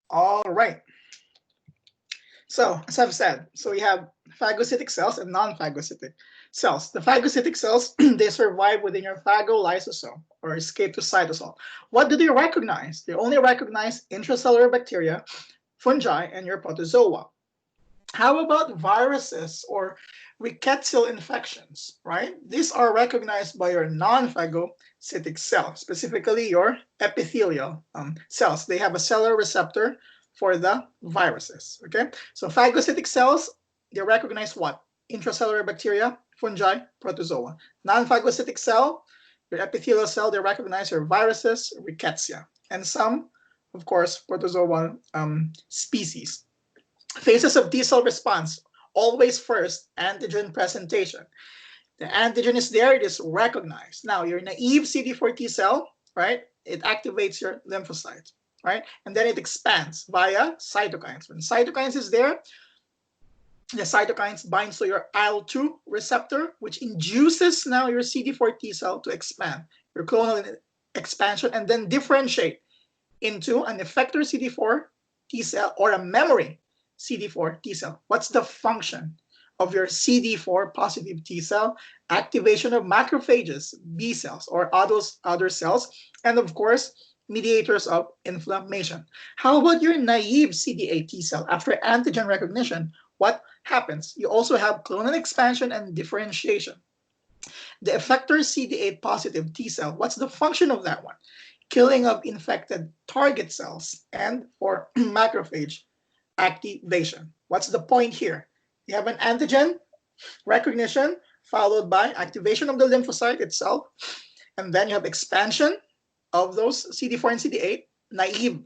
All right. So, as I've said, so we have phagocytic cells and non-phagocytic cells. The phagocytic cells, they survive within your phagolysosome or escape to cytosol. What do they recognize? They only recognize intracellular bacteria, fungi, and your protozoa. How about viruses or rickettsial infections, right? These are recognized by your non-phagocytic cell, specifically your epithelial cells. They have a cellular receptor for the viruses, okay? So phagocytic cells, they recognize what? Intracellular bacteria, fungi, protozoa. Non-phagocytic cell, your epithelial cell, they recognize your viruses, rickettsia, and some, of course, protozoal species. Phases of T cell response. Always first, antigen presentation. The antigen is there, it is recognized. Now, your naive CD4 T cell, right? It activates your lymphocytes, right? And then it expands via cytokines. When cytokines is there, the cytokines binds to your IL-2 receptor, which induces now your CD4 T cell to expand, your clonal expansion, and then differentiate into an effector CD4 T cell or a memory CD4 T cell. What's the function of your CD4 positive T cell? Activation of macrophages, B cells, or other cells, and of course, mediators of inflammation. How about your naive CD8 T cell? After antigen recognition, what happens? You also have clonal expansion and differentiation. The effector CD8 positive T cell, what's the function of that one? Killing of infected target cells and or macrophage activation. What's the point here? You have an antigen recognition followed by activation of the lymphocyte itself, and then you have expansion of those CD4 and CD8 naive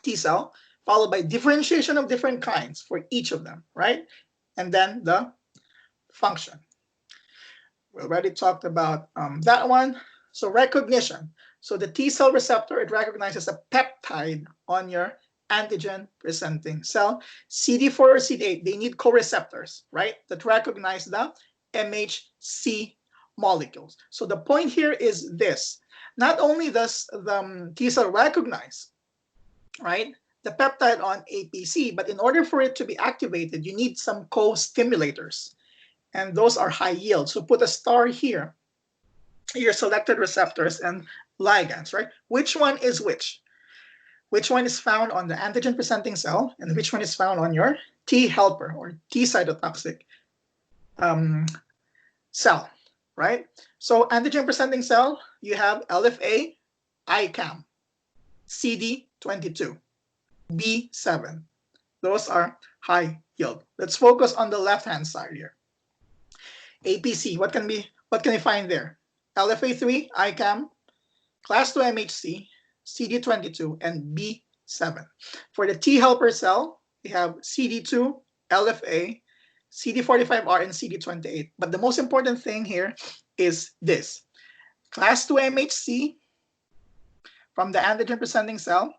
T cell, followed by differentiation of different kinds for each of them, right? And then the function. We already talked about that one. So recognition. So the T cell receptor, it recognizes a peptide on your antigen presenting cell. CD4 or CD8, they need co-receptors, right? That recognize the MHC molecules. So the point here is this. Not only does the T cell recognize, right, the peptide on APC, but in order for it to be activated, you need some co-stimulators. And those are high yield. So put a star here, your selected receptors and ligands, right? Which one is which? Which one is found on the antigen presenting cell and which one is found on your T helper or T cytotoxic cell, right? So antigen presenting cell, you have LFA, ICAM, CD22, B7. Those are high yield. Let's focus on the left-hand side here. APC, what can we find there? LFA3, ICAM, class 2 MHC, CD22, and B7. For the T helper cell, we have CD2, LFA, CD45R, and CD28. But the most important thing here is this. Class 2 MHC from the antigen presenting cell,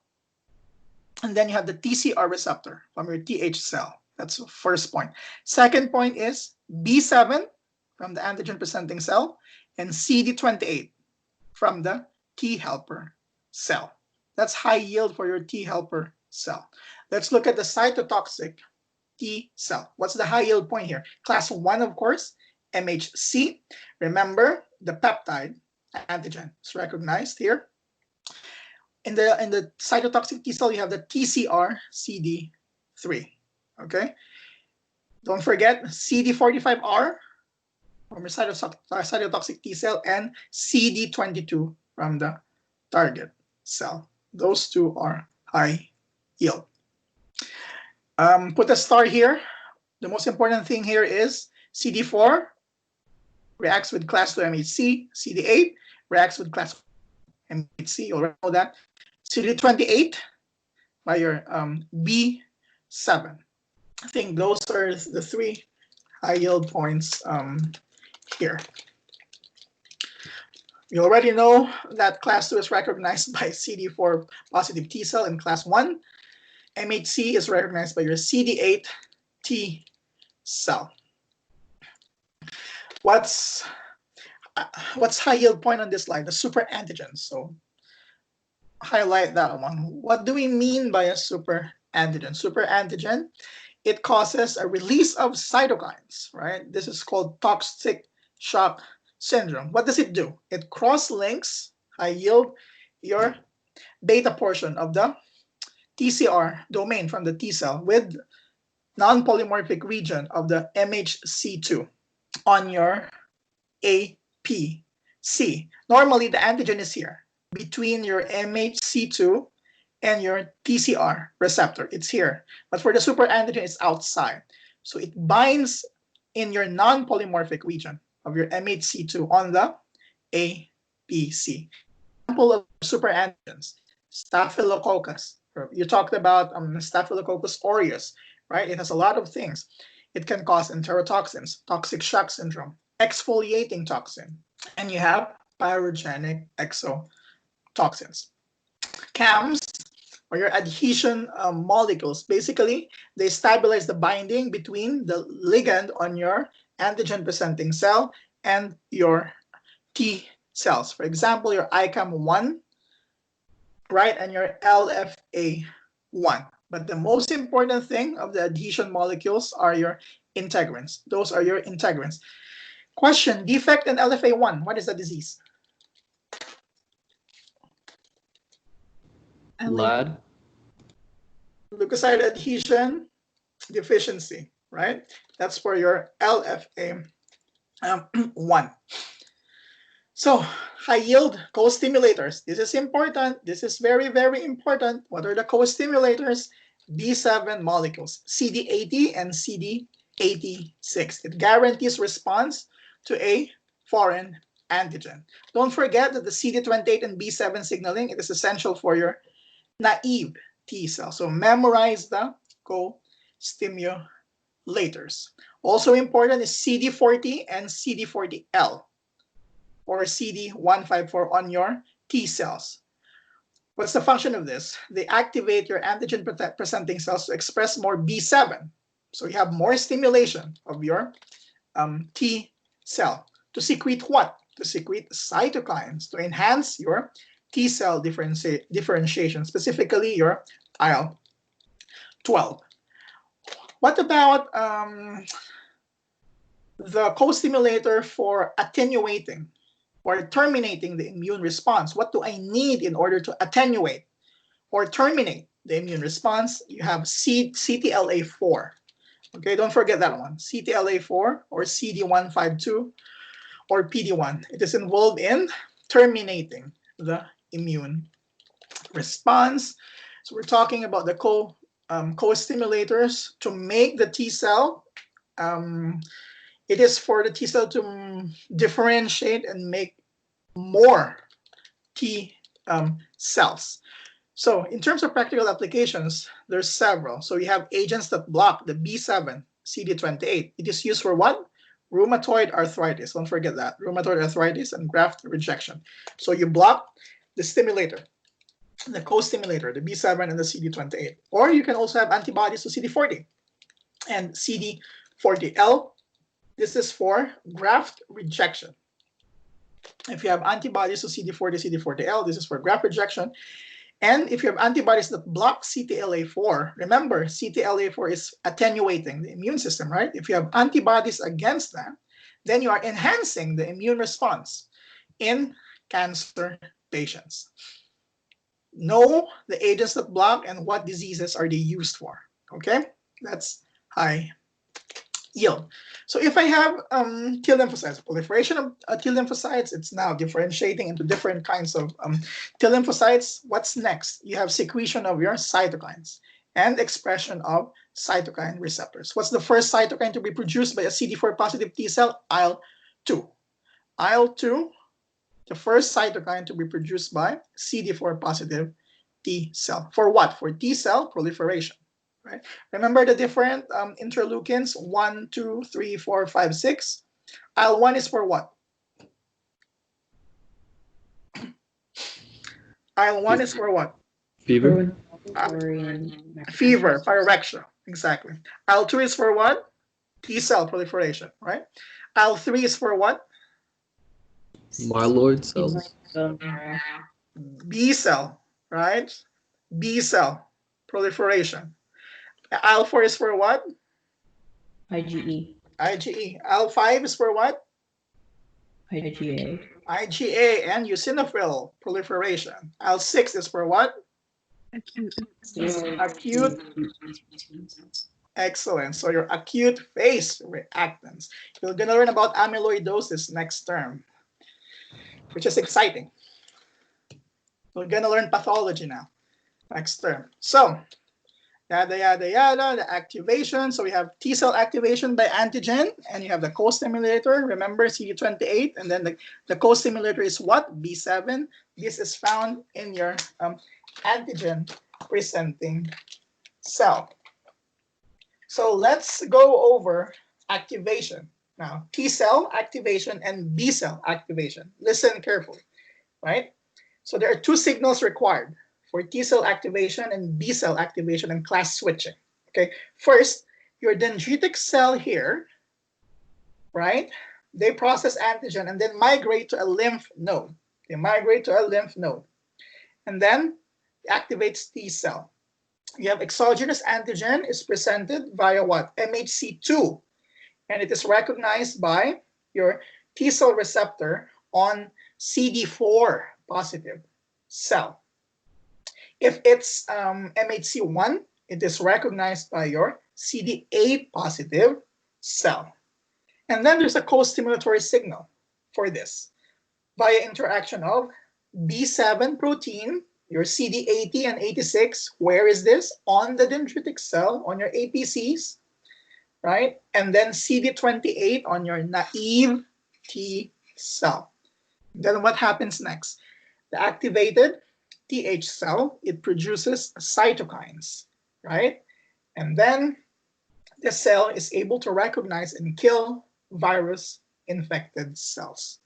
and then you have the TCR receptor from your TH cell. That's the first point. Second point is B7 from the antigen presenting cell and CD28 from the T helper cell. That's high yield for your T helper cell. Let's look at the cytotoxic T cell. What's the high yield point here? Class 1, of course, MHC. Remember, the peptide antigen is recognized here. In the cytotoxic T cell, you have the TCR CD3. Okay? Don't forget CD45R from your cytotoxic T cell and CD22 from the target cell. Those two are high yield. Put a star here. The most important thing here is CD4 reacts with class 2 MHC, CD8 reacts with class 1 MHC, you already know that. CD28 by your B7. I think those are the three high yield points here. You already know that class 2 is recognized by CD4 positive T cell, and class 1 MHC is recognized by your CD8 T cell. What's high yield point on this slide? The super antigens. So highlight that one. What do we mean by a super antigen? Super antigen, it causes a release of cytokines, right? This is called toxic shock syndrome. What does it do? It cross-links, yield your beta portion of the TCR domain from the T cell with non-polymorphic region of the MHC2 on your APC. Normally, the antigen is here between your MHC2 and your TCR receptor. It's here. But for the super antigen, it's outside. So it binds in your non-polymorphic region of your MHC2 on the APC. Example of super antigens, Staphylococcus. You talked about Staphylococcus aureus, right? It has a lot of things. It can cause enterotoxins, toxic shock syndrome, exfoliating toxin, and you have pyrogenic exotoxins. CAMs, or your adhesion molecules, basically, they stabilize the binding between the ligand on your antigen-presenting cell and your T cells. For example, your ICAM1, right, and your LFA1. But the most important thing of the adhesion molecules are your integrins. Those are your integrins. Question, defect in LFA1. What is the disease? LAD. Leukocyte adhesion deficiency, right? That's for your LFA1. So, high yield co-stimulators. This is important. This is very, very important. What are the co-stimulators? B7 molecules, CD80 and CD86. It guarantees response to a foreign antigen. Don't forget that the CD28 and B7 signaling, it is essential for your naive T cell. So memorize the co-stimulators. Also important is CD4 T and CD4 L, or CD154 on your T cells. What's the function of this? They activate your antigen-presenting cells to express more B7. So you have more stimulation of your T cell to secrete what? To secrete cytokines to enhance your T cell differentiation, specifically your IL-12. What about the co-stimulator for attenuating or terminating the immune response? What do I need in order to attenuate or terminate the immune response? You have CTLA4. Okay, don't forget that one. CTLA4 or CD152 or PD1. It is involved in terminating the immune response. So we're talking about the co-stimulators to make the T cell. It is for the T cell to differentiate and make more T cells. So in terms of practical applications, there's several. So you have agents that block the B7, CD28. It is used for what? Rheumatoid arthritis. Don't forget that. Rheumatoid arthritis and graft rejection. So you block the stimulator, the co-stimulator, the B7 and the CD28. Or you can also have antibodies to CD40 and CD40L. This is for graft rejection. If you have antibodies to CD40, CD40L, this is for graft rejection. And if you have antibodies that block CTLA4, remember, CTLA4 is attenuating the immune system, right? If you have antibodies against that, then you are enhancing the immune response in cancer patients. Know the agents that block and what diseases are they used for, okay? That's high yield. So if I have T lymphocytes, proliferation of T lymphocytes, it's now differentiating into different kinds of T lymphocytes. What's next? You have secretion of your cytokines and expression of cytokine receptors. What's the first cytokine to be produced by a CD4 positive T cell? IL-2. IL-2, the first cytokine to be produced by CD4 positive T cell. For what? For T cell proliferation. Right? Remember the different interleukins, 1, 2, 3, 4, 5, 6. IL-1 is for what? IL-1 is for what? Fever. Fever, pyrexia, exactly. IL-2 is for what? T cell proliferation, right? IL-3 is for what? Myeloid cells. B cell, right? B cell proliferation. IL-4 is for what? IgE. IgE. IL-5 is for what? IgA. IgA and eosinophil proliferation. IL-6 is for what? Acute. Excellent. So your acute phase reactants. You're going to learn about amyloidosis next term, which is exciting. We're going to learn pathology now next term. So yada, yada, yada, the activation. So we have T cell activation by antigen, and you have the co-stimulator. Remember CD28, and then the co-stimulator is what? B7. This is found in your antigen presenting cell. So let's go over activation. Now, T cell activation and B cell activation. Listen carefully, right? So there are two signals required for T cell activation and B cell activation and class switching. Okay, first, your dendritic cell here, right? They process antigen and then migrate to a lymph node. They migrate to a lymph node. And then it activates T cell. You have exogenous antigen is presented via what? MHC2. And it is recognized by your T cell receptor on CD4 positive cell. If it's MHC1, it is recognized by your CD8 positive cell. And then there's a co-stimulatory signal for this via interaction of B7 protein, your CD80 and 86. Where is this? On the dendritic cell, on your APCs, right? And then CD28 on your naive T cell. Then what happens next? The activated TH cell, it produces cytokines, right? And then the cell is able to recognize and kill virus-infected cells.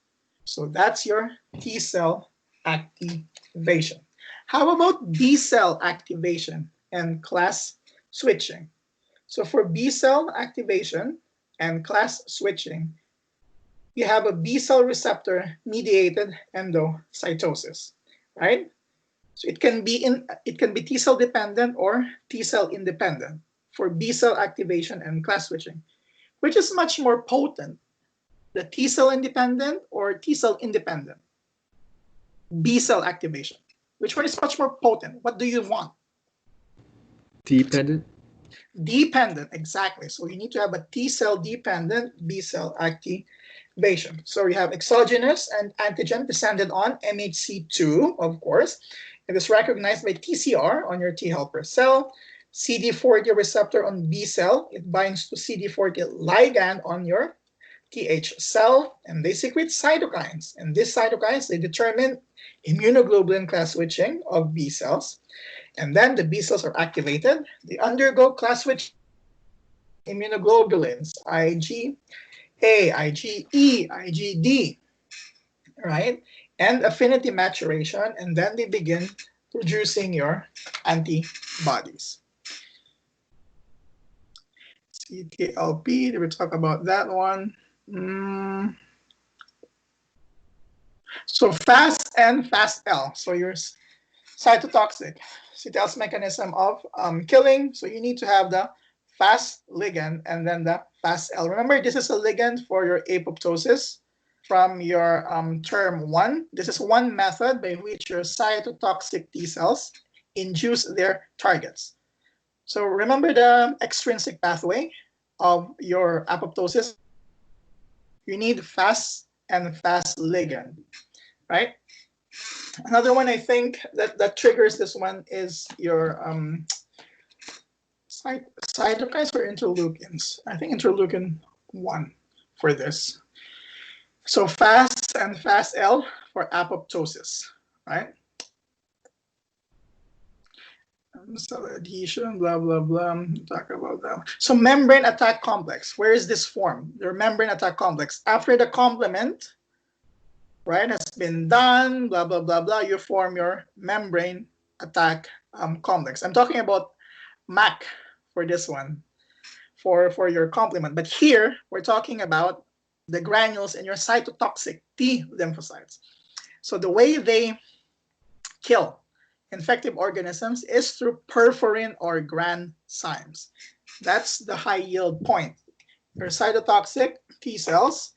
So that's your T cell activation. How about B cell activation and class switching? So for B cell activation and class switching, you have a B cell receptor mediated endocytosis, right? So it can be T cell dependent or T cell independent for B cell activation and class switching. Which is much more potent, the T cell independent or T cell independent? B cell activation. Which one is much more potent? What do you want? Dependent? Dependent, exactly. So you need to have a T cell dependent B cell activation. So you have exogenous and antigen presented on MHC2, of course. It is recognized by TCR on your T helper cell. CD4 T receptor on B cell. It binds to CD4 T ligand on your TH cell, and they secrete cytokines. And these cytokines, they determine immunoglobulin class switching of B cells. And then the B cells are activated. They undergo class switch immunoglobulins, IgA, IgE, IgD, right? And affinity maturation, and then they begin producing your antibodies. CTLP, did we talk about that one? So FAST and FAST-L. So your cytotoxic, CTL's mechanism of killing. So you need to have the FAST ligand and then the FAST-L. Remember, this is a ligand for your apoptosis from your term 1. This is one method by which your cytotoxic T cells induce their targets. So remember the extrinsic pathway of your apoptosis. You need FAST and FAST ligand, right? Another one I think that triggers this one is your cytokines or interleukins. I think interleukin 1 for this. So FAST and FAST-L for apoptosis, right? Cell adhesion, blah, blah, blah. Talk about that. So membrane attack complex. Where is this formed? Your membrane attack complex. After the complement, right, has been done, blah, blah, blah, blah, you form your membrane attack complex. I'm talking about MAC for this one, for your complement. But here, we're talking about the granules in your cytotoxic T lymphocytes. So the way they kill infective organisms is through perforin or granzymes. That's the high yield point. Your cytotoxic T cells,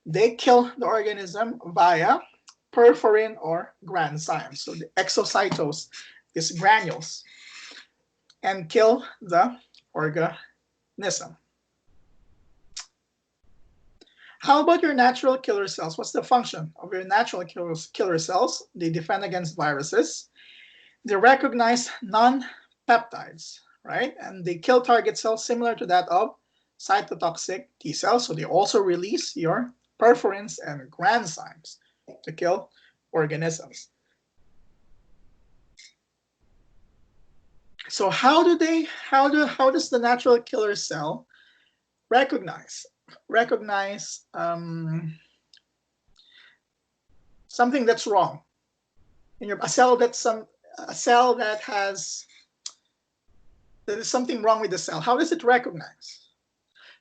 they kill the organism via perforin or granzymes. So the exocytose, these granules, and kill the organism. How about your natural killer cells? What's the function of your natural killer cells? They defend against viruses. They recognize non-peptides, right? And they kill target cells similar to that of cytotoxic T cells. So they also release your perforins and granzymes to kill organisms. So how does the natural killer cell recognize something that's wrong in a cell that is something wrong with the cell? How does it recognize?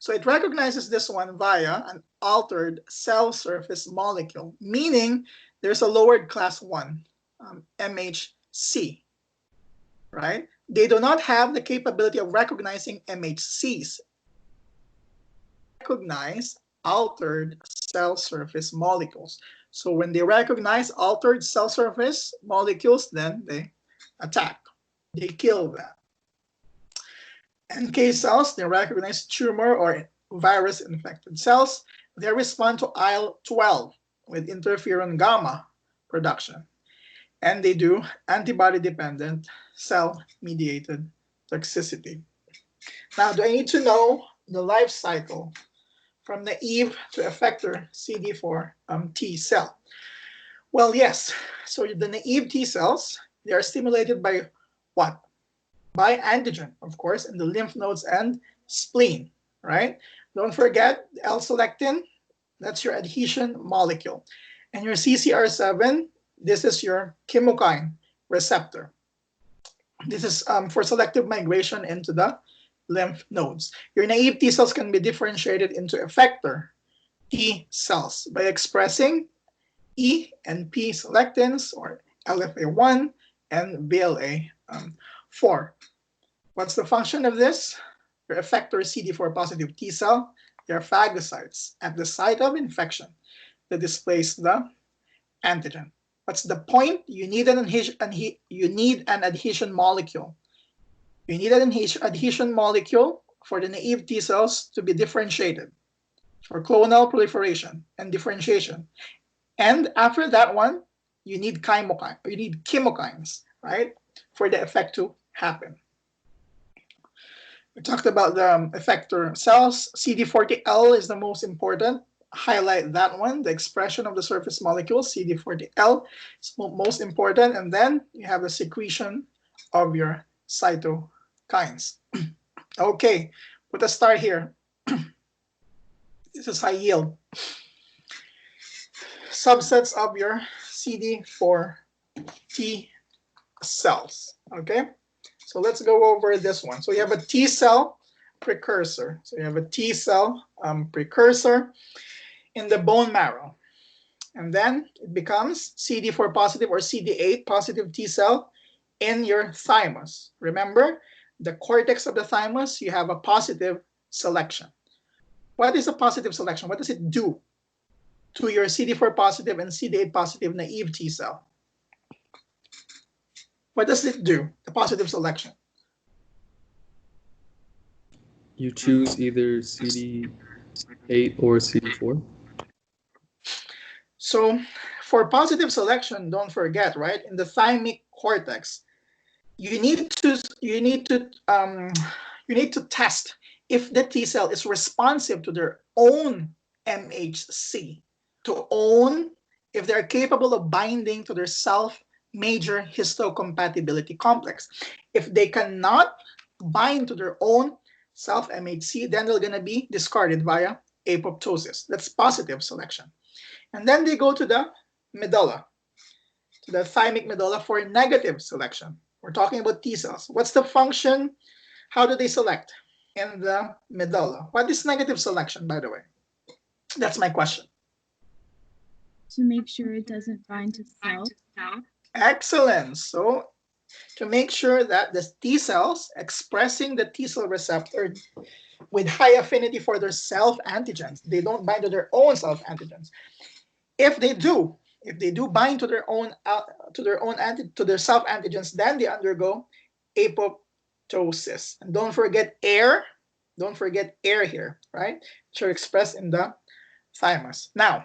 So it recognizes this one via an altered cell surface molecule, meaning there's a lowered class 1, MHC, right? They do not have the capability of recognizing MHCs. Recognize altered cell surface molecules. So when they recognize altered cell surface molecules, then they attack. They kill them. NK cells, they recognize tumor or virus-infected cells. They respond to IL-12 with interferon gamma production. And they do antibody-dependent cell-mediated toxicity. Now, do I need to know the life cycle from naive to effector Cd4 T cell? Well, yes. So the naive T cells, they are stimulated by what? By antigen, of course, in the lymph nodes and spleen, right? Don't forget L-selectin, that's your adhesion molecule. And your CCR7, this is your chemokine receptor. This is for selective migration into the lymph nodes. Your naive T cells can be differentiated into effector T cells by expressing E and P selectins, or LFA1 and VLA4. What's the function of this? Your effector CD4 positive T cell, they are phagocytes at the site of infection that displace the antigen. What's the point? You need an adhesion molecule. You need an adhesion molecule for the naive T cells to be differentiated for clonal proliferation and differentiation. And after that one, you need chemokines, right, for the effect to happen. We talked about the effector cells. CD40L is the most important. Highlight that one, the expression of the surface molecule, CD40L is most important. And then you have the secretion of your cytokines. Okay, put a start here. This is high yield. Subsets of your CD4 T cells, okay? So let's go over this one. So you have a T cell precursor. So you have a T cell precursor in the bone marrow. And then it becomes CD4 positive or CD8 positive T cell in your thymus. Remember, the cortex of the thymus, you have a positive selection. What is a positive selection? What does it do to your CD4 positive and CD8 positive naive T cell? What does it do, the positive selection? You choose either CD8 or CD4. So for positive selection, don't forget, right, in the thymic cortex, you need to test if the T cell is responsive to their own MHC, to own if they're capable of binding to their self-major histocompatibility complex. If they cannot bind to their own self-MHC, then they're going to be discarded via apoptosis. That's positive selection. And then they go to the medulla, to the thymic medulla for negative selection. We're talking about T cells. What's the function? How do they select in the medulla? What is negative selection, by the way? That's my question. To make sure it doesn't bind to self. Excellent. So to make sure that the T cells expressing the T cell receptor with high affinity for their self-antigens, they don't bind to their own self-antigens. If they do bind to their own to their self-antigens, then they undergo apoptosis. And don't forget air. Don't forget air here, right? Which are expressed in the thymus. Now,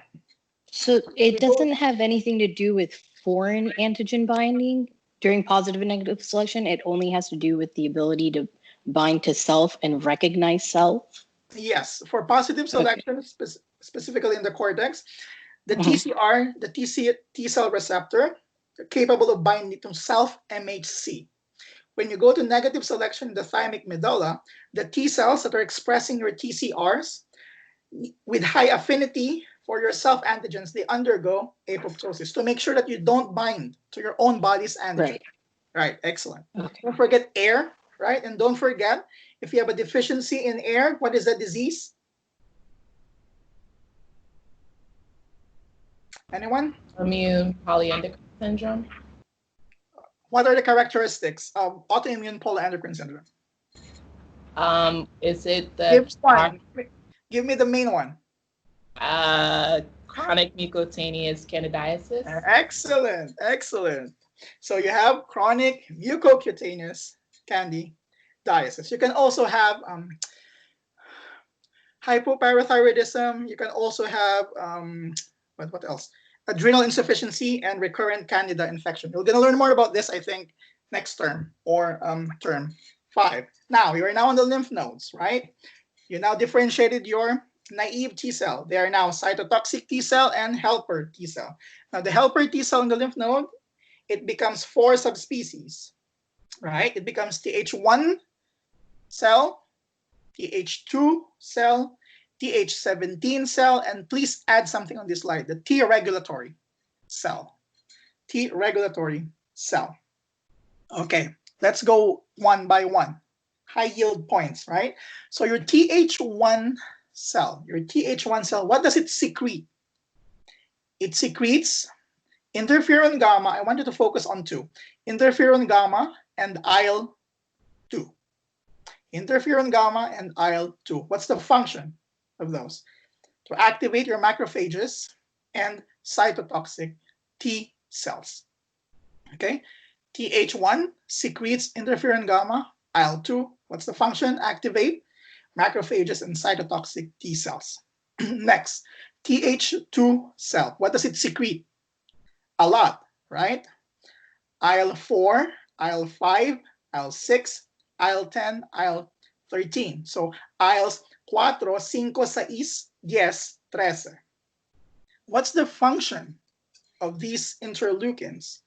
So it doesn't have anything to do with foreign antigen binding during positive and negative selection. It only has to do with the ability to bind to self and recognize self. yes, for positive selection, specifically in the cortex, the TCR, the T cell receptor, capable of binding to self-MHC. When you go to negative selection in the thymic medulla, the T cells that are expressing your TCRs with high affinity for your self-antigens, they undergo apoptosis to make sure that you don't bind to your own body's antigen. Right, excellent. Don't forget air, right? And don't forget, if you have a deficiency in air, what is the disease? Anyone? Immune polyendocrine syndrome. What are the characteristics of autoimmune polyendocrine syndrome? Is it the Give me the main one. Chronic mucocutaneous candidiasis? Excellent, excellent. So you have chronic mucocutaneous candidiasis. You can also have hypoparathyroidism. You can also have what else? Adrenal insufficiency and recurrent candida infection. You're going to learn more about this, I think, next term or term 5. Now, you are now on the lymph nodes, right? You now differentiated your naive T cell. They are now cytotoxic T cell and helper T cell. Now, the helper T cell in the lymph node, it becomes 4 subspecies, right? It becomes Th1 cell, Th2 cell, Th17 cell, and please add something on this slide, the T regulatory cell. T regulatory cell. Okay, let's go one by one. High yield points, right? So your Th1 cell, what does it secrete? It secretes interferon gamma. I want you to focus on 2. Interferon gamma and IL-2. Interferon gamma and IL-2. What's the function of those? To activate your macrophages and cytotoxic T cells. Okay, Th1 secretes interferon gamma, IL-2. What's the function? Activate macrophages and cytotoxic T cells. Next, Th2 cell. What does it secrete? A lot, right? IL-4, IL-5, IL-6, IL-10, IL-13. So ILs 4, 5, 6, 10, 13. What's the function of these interleukins?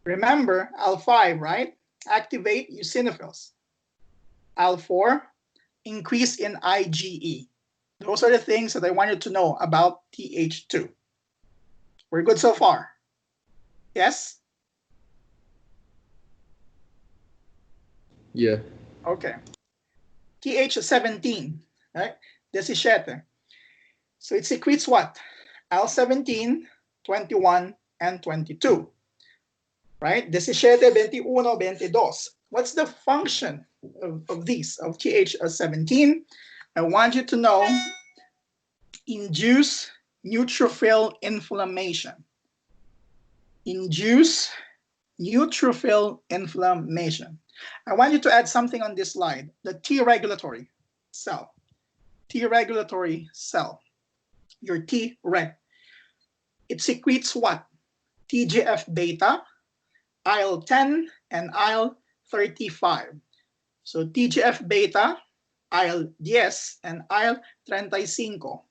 Remember, IL-5, right? Activate eosinophils. IL-4, increase in IgE. Those are the things that I wanted to know about Th2. We're good so far? Yes? Yeah. Okay. Th17, right? 17. So it secretes what? IL-17, 21, and 22. Right? 17, 21, 22. What's the function of these, of Th17? I want you to know, induce neutrophil inflammation. Induce neutrophil inflammation. I want you to add something on this slide, the T regulatory cell. T regulatory cell, your T reg. It secretes what? TGF beta, IL-10, and IL-35. So TGF beta, IL-10, and IL-35.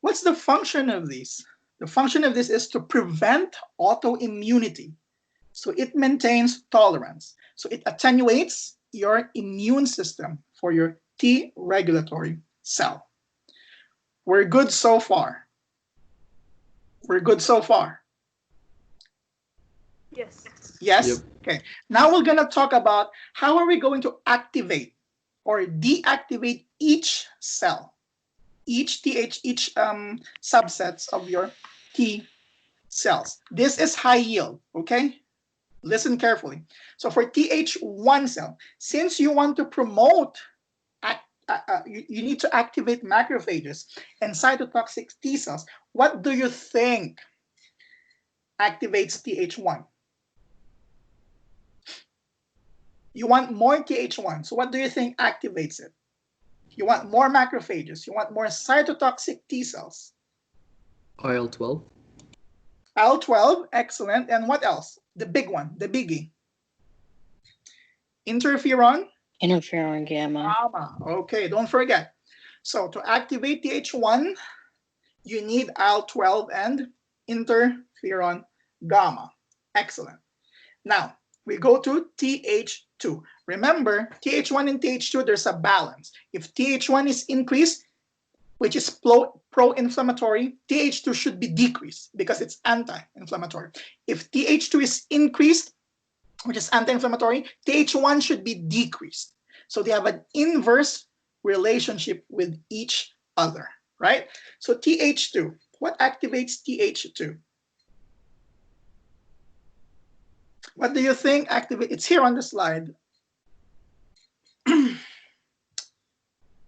What's the function of these? The function of this is to prevent autoimmunity. So it maintains tolerance. So it attenuates your immune system for your T regulatory cell. We're good so far. We're good so far. Yes. Yes? Yep. Okay. Now we're going to talk about how are we going to activate or deactivate each cell, each subsets of your T cells. This is high yield, okay? Listen carefully. So for Th1 cell, since you want to promote, you need to activate macrophages and cytotoxic T cells. What do you think activates Th1? You want more Th1. So what do you think activates it? You want more macrophages. You want more cytotoxic T cells. IL-12. IL-12, excellent. And what else? The big one, the biggie. Interferon? Interferon gamma. Gamma. Okay, don't forget. So to activate Th1, you need IL-12 and interferon gamma. Excellent. Now, we go to Th2. Remember, Th1 and Th2, there's a balance. If Th1 is increased, which is pro-inflammatory, Th2 should be decreased because it's anti-inflammatory. If Th2 is increased, which is anti-inflammatory, Th1 should be decreased. So they have an inverse relationship with each other, right? So Th2, what activates Th2? What do you think activates? It's here on the slide.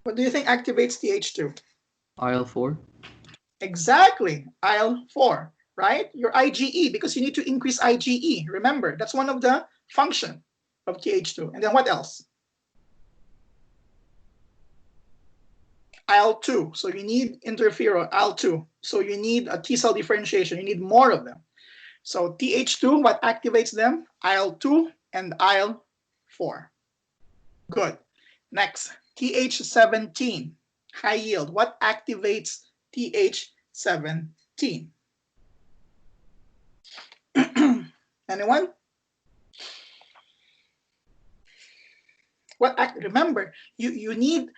What do you think activates Th2? IL-4. Exactly, IL-4, right? Your IgE, because you need to increase IgE. Remember, that's one of the function of Th2. And then what else? IL-2. So you need interferon, IL-2. So you need a T cell differentiation. You need more of them. So Th2, what activates them? IL-2 and IL-4. Good. Next, Th17, high yield. What activates Th17? Anyone? Remember, you need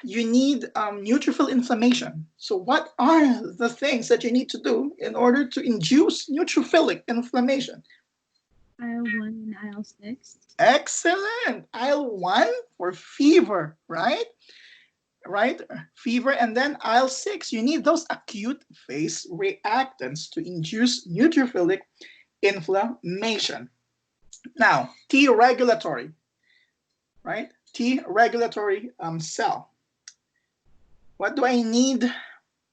neutrophil inflammation. So what are the things that you need to do in order to induce neutrophilic inflammation? IL-1 and IL-6. Excellent. IL-1 for fever, right? Right? Fever, and then IL-6. You need those acute phase reactants to induce neutrophilic inflammation. Now, T regulatory, right? T regulatory cell. What do I need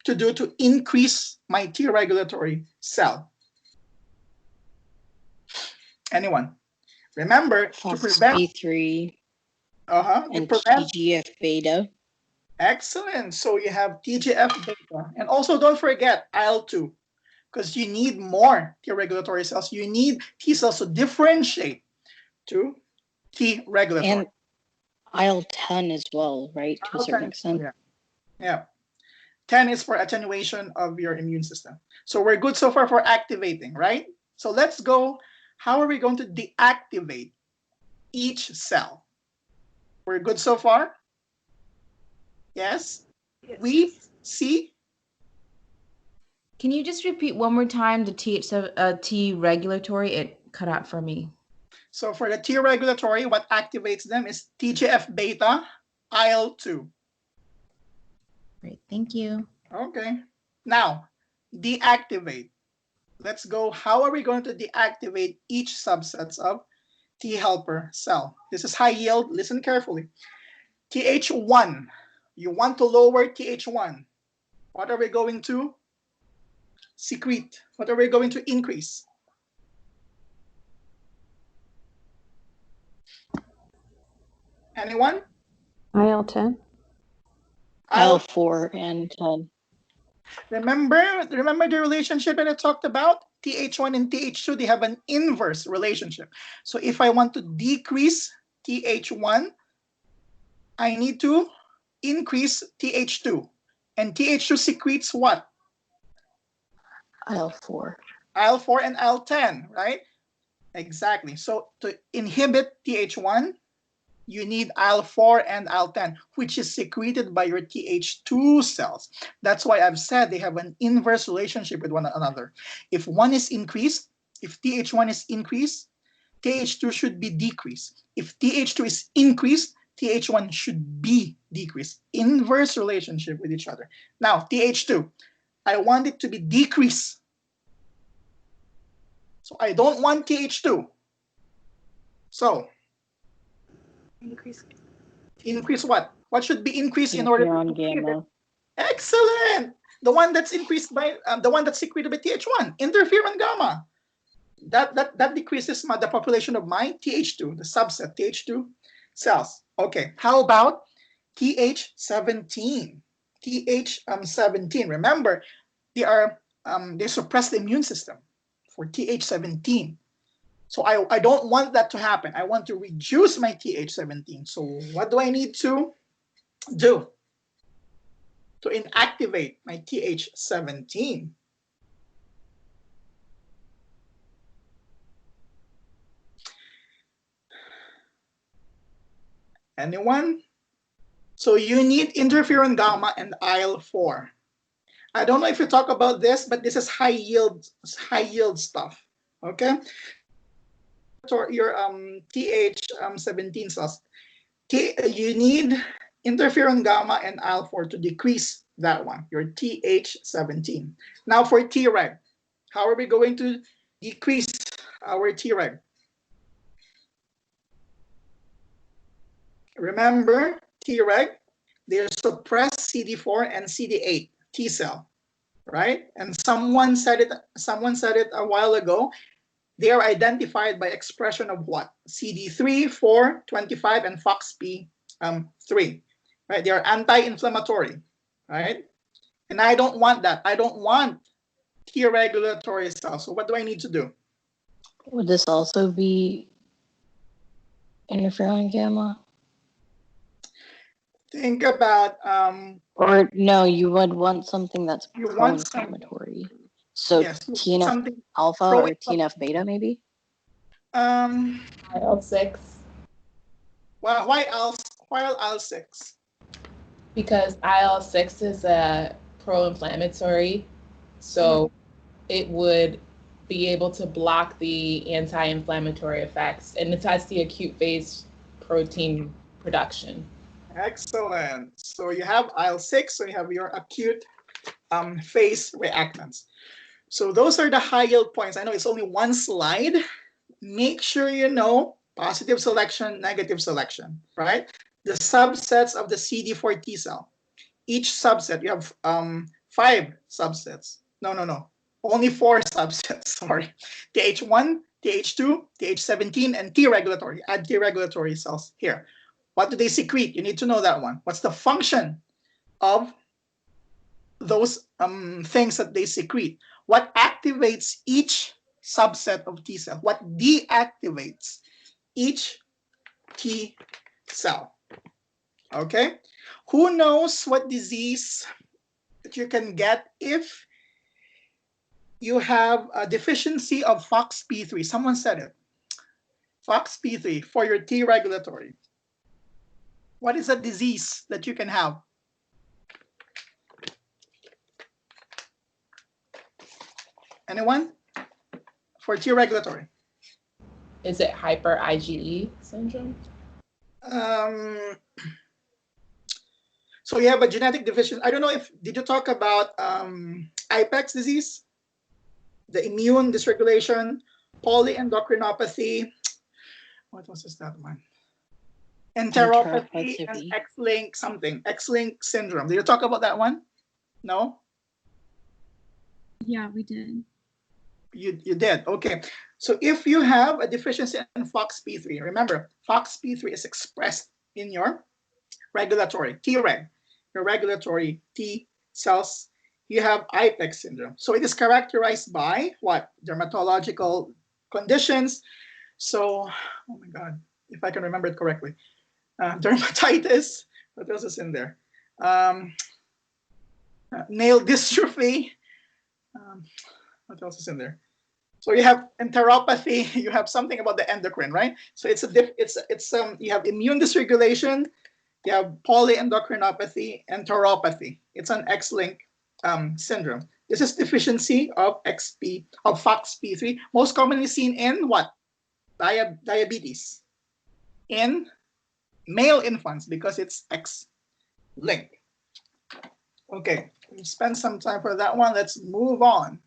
to do to increase my T regulatory cell? Anyone? Remember, to prevent B3 to and prevent. TGF beta. Excellent. So you have TGF beta. And also don't forget IL-2, because you need more T regulatory cells. You need T cells to differentiate to T regulatory. And IL-10 as well, right? To a certain extent. Yeah. 10 is for attenuation of your immune system. So we're good so far for activating, right? So let's go. How are we going to deactivate each cell? We're good so far? Yes? We see? Can you just repeat one more time the T regulatory? It cut out for me. So for the T regulatory, what activates them is TGF beta, IL-2. Great, thank you. Okay. Now, deactivate. Let's go. How are we going to deactivate each subsets of T helper cell? This is high yield. Listen carefully. Th1. You want to lower Th1. What are we going to secrete? What are we going to increase? Anyone? IL-10. IL-4 and 10. Remember the relationship that I talked about? Th1 and Th2, they have an inverse relationship. So if I want to decrease Th1, I need to increase Th2. And Th2 secretes what? IL-4. IL-4 and IL-10, right? Exactly. So to inhibit Th1, you need IL-4 and IL-10, which is secreted by your Th2 cells. That's why I've said they have an inverse relationship with one another. If one is increased, if Th1 is increased, Th2 should be decreased. If Th2 is increased, Th1 should be decreased. Inverse relationship with each other. Now, Th2, I want it to be decreased. So I don't want Th2. So Increase. increase what? What should be increased in order to Interferon secrete it? gamma. Excellent. The one that's increased by the one that's secreted by Th1, interferon gamma. That decreases the population of my Th2, the subset Th2 cells. Okay. How about Th17? Th17. Remember, they suppress the immune system for Th17. So I don't want that to happen. I want to reduce my Th17. So what do I need to do to inactivate my Th17? Anyone? So you need interferon gamma and IL-4. I don't know if you talk about this, but this is high yield stuff. Okay. So your Th17 cells, you need interferon gamma and IL-4 to decrease that one, your Th17. Now for Treg, how are we going to decrease our Treg? Remember, Treg, they suppress CD4 and CD8 T cell, right? And someone said it a while ago. They are identified by expression of what? CD3, 4, 25, and FOXP3, right? They are anti-inflammatory, right? And I don't want that. I don't want T regulatory cells. So what do I need to do? Would this also be interferon gamma? Think about Or no, you would want something that's you want pro-inflammatory. So yes, TNF something alpha or TNF beta, maybe? IL-6, why IL-6? because IL-6 is a pro-inflammatory, so it would be able to block the anti-inflammatory effects, and it has the acute phase protein production. Excellent. So you have IL-6, so you have your acute phase reactants. So those are the high yield points. I know it's only one slide. Make sure you know positive selection, negative selection, right? The subsets of the Cd4 T cell. Each subset, you have 5 subsets. No. Only 4 subsets, sorry. Th1, Th2, Th17, and T regulatory. Add T regulatory cells here. What do they secrete? You need to know that one. What's the function of those things that they secrete? What activates each subset of T cell? What deactivates each T cell? Okay? Who knows what disease that you can get if you have a deficiency of FOXP3? Someone said it. FOXP3 for your T regulatory. What is a disease that you can have? Anyone? For T regulatory. Is it hyper IgE syndrome? So you have a genetic deficiency. I don't know if, did you talk about IPEX disease? The immune dysregulation, polyendocrinopathy. What was that one? Enteropathy and X-link something. X-link syndrome. Did you talk about that one? No? Yeah, we did. You did. Okay. So if you have a deficiency in FOXP3, remember, FOXP3 is expressed in your regulatory Treg, your regulatory T cells. You have IPEX syndrome. So it is characterized by what? Dermatological conditions. So, oh my God, if I can remember it correctly. Dermatitis. What else is in there? Nail dystrophy. What else is in there? So you have enteropathy. You have something about the endocrine, right? So it's you have immune dysregulation. You have polyendocrinopathy, enteropathy. It's an X-link syndrome. This is deficiency of FOXP3, most commonly seen in what? Diabetes. In male infants, because it's X-linked. Okay, we'll spend some time for that one. Let's move on.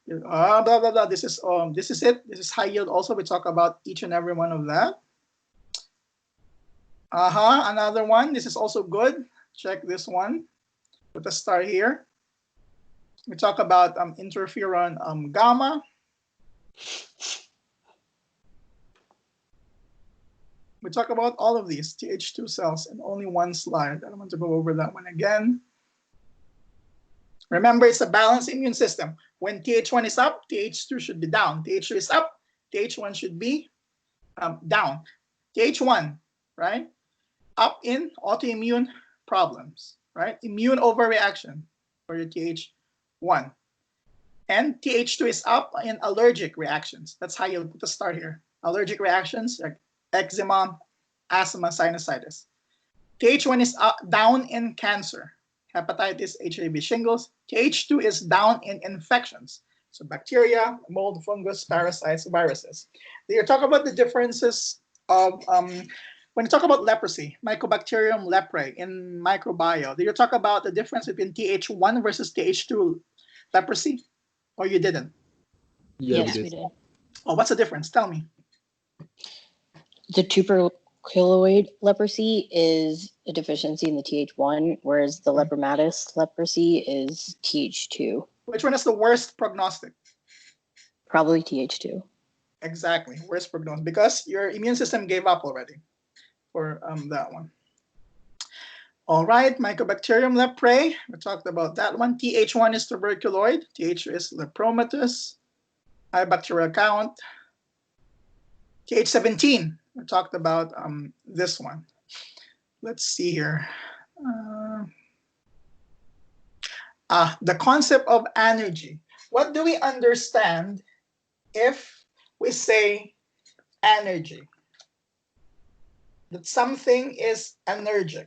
Blah blah blah. This is it. This is high yield. Also, we talk about each and every one of that. Another one. This is also good. Check this one. Put a star here. We talk about interferon gamma. We talk about all of these Th2 cells in only one slide. I don't want to go over that one again. Remember, it's a balanced immune system. When Th1 is up, Th2 should be down. Th2 is up, Th1 should be down. Th1, right? Up in autoimmune problems, right? Immune overreaction for your Th1. And Th2 is up in allergic reactions. That's how you'll put the start here. Allergic reactions like eczema, asthma, sinusitis. Th1 is down in cancer, hepatitis, HIV, shingles. Th2 is down in infections. So bacteria, mold, fungus, parasites, viruses. They talk about the differences of, when you talk about leprosy, Mycobacterium leprae in microbiome, did you talk about the difference between Th1 versus Th2 leprosy? Or you didn't? Yeah, Yes, we we did. did. Oh, what's the difference? Tell me. The tuberculoid leprosy is a deficiency in the Th1, whereas the lepromatous leprosy is Th2. Which one is the worst prognostic? Probably Th2. Exactly, worst prognosis, because your immune system gave up already for that one. All right, Mycobacterium leprae, we talked about that one. Th1 is tuberculoid, Th2 is lepromatous, high bacterial count. Th17, we talked about this one. Let's see here. The concept of anergy. What do we understand if we say anergy? That something is anergic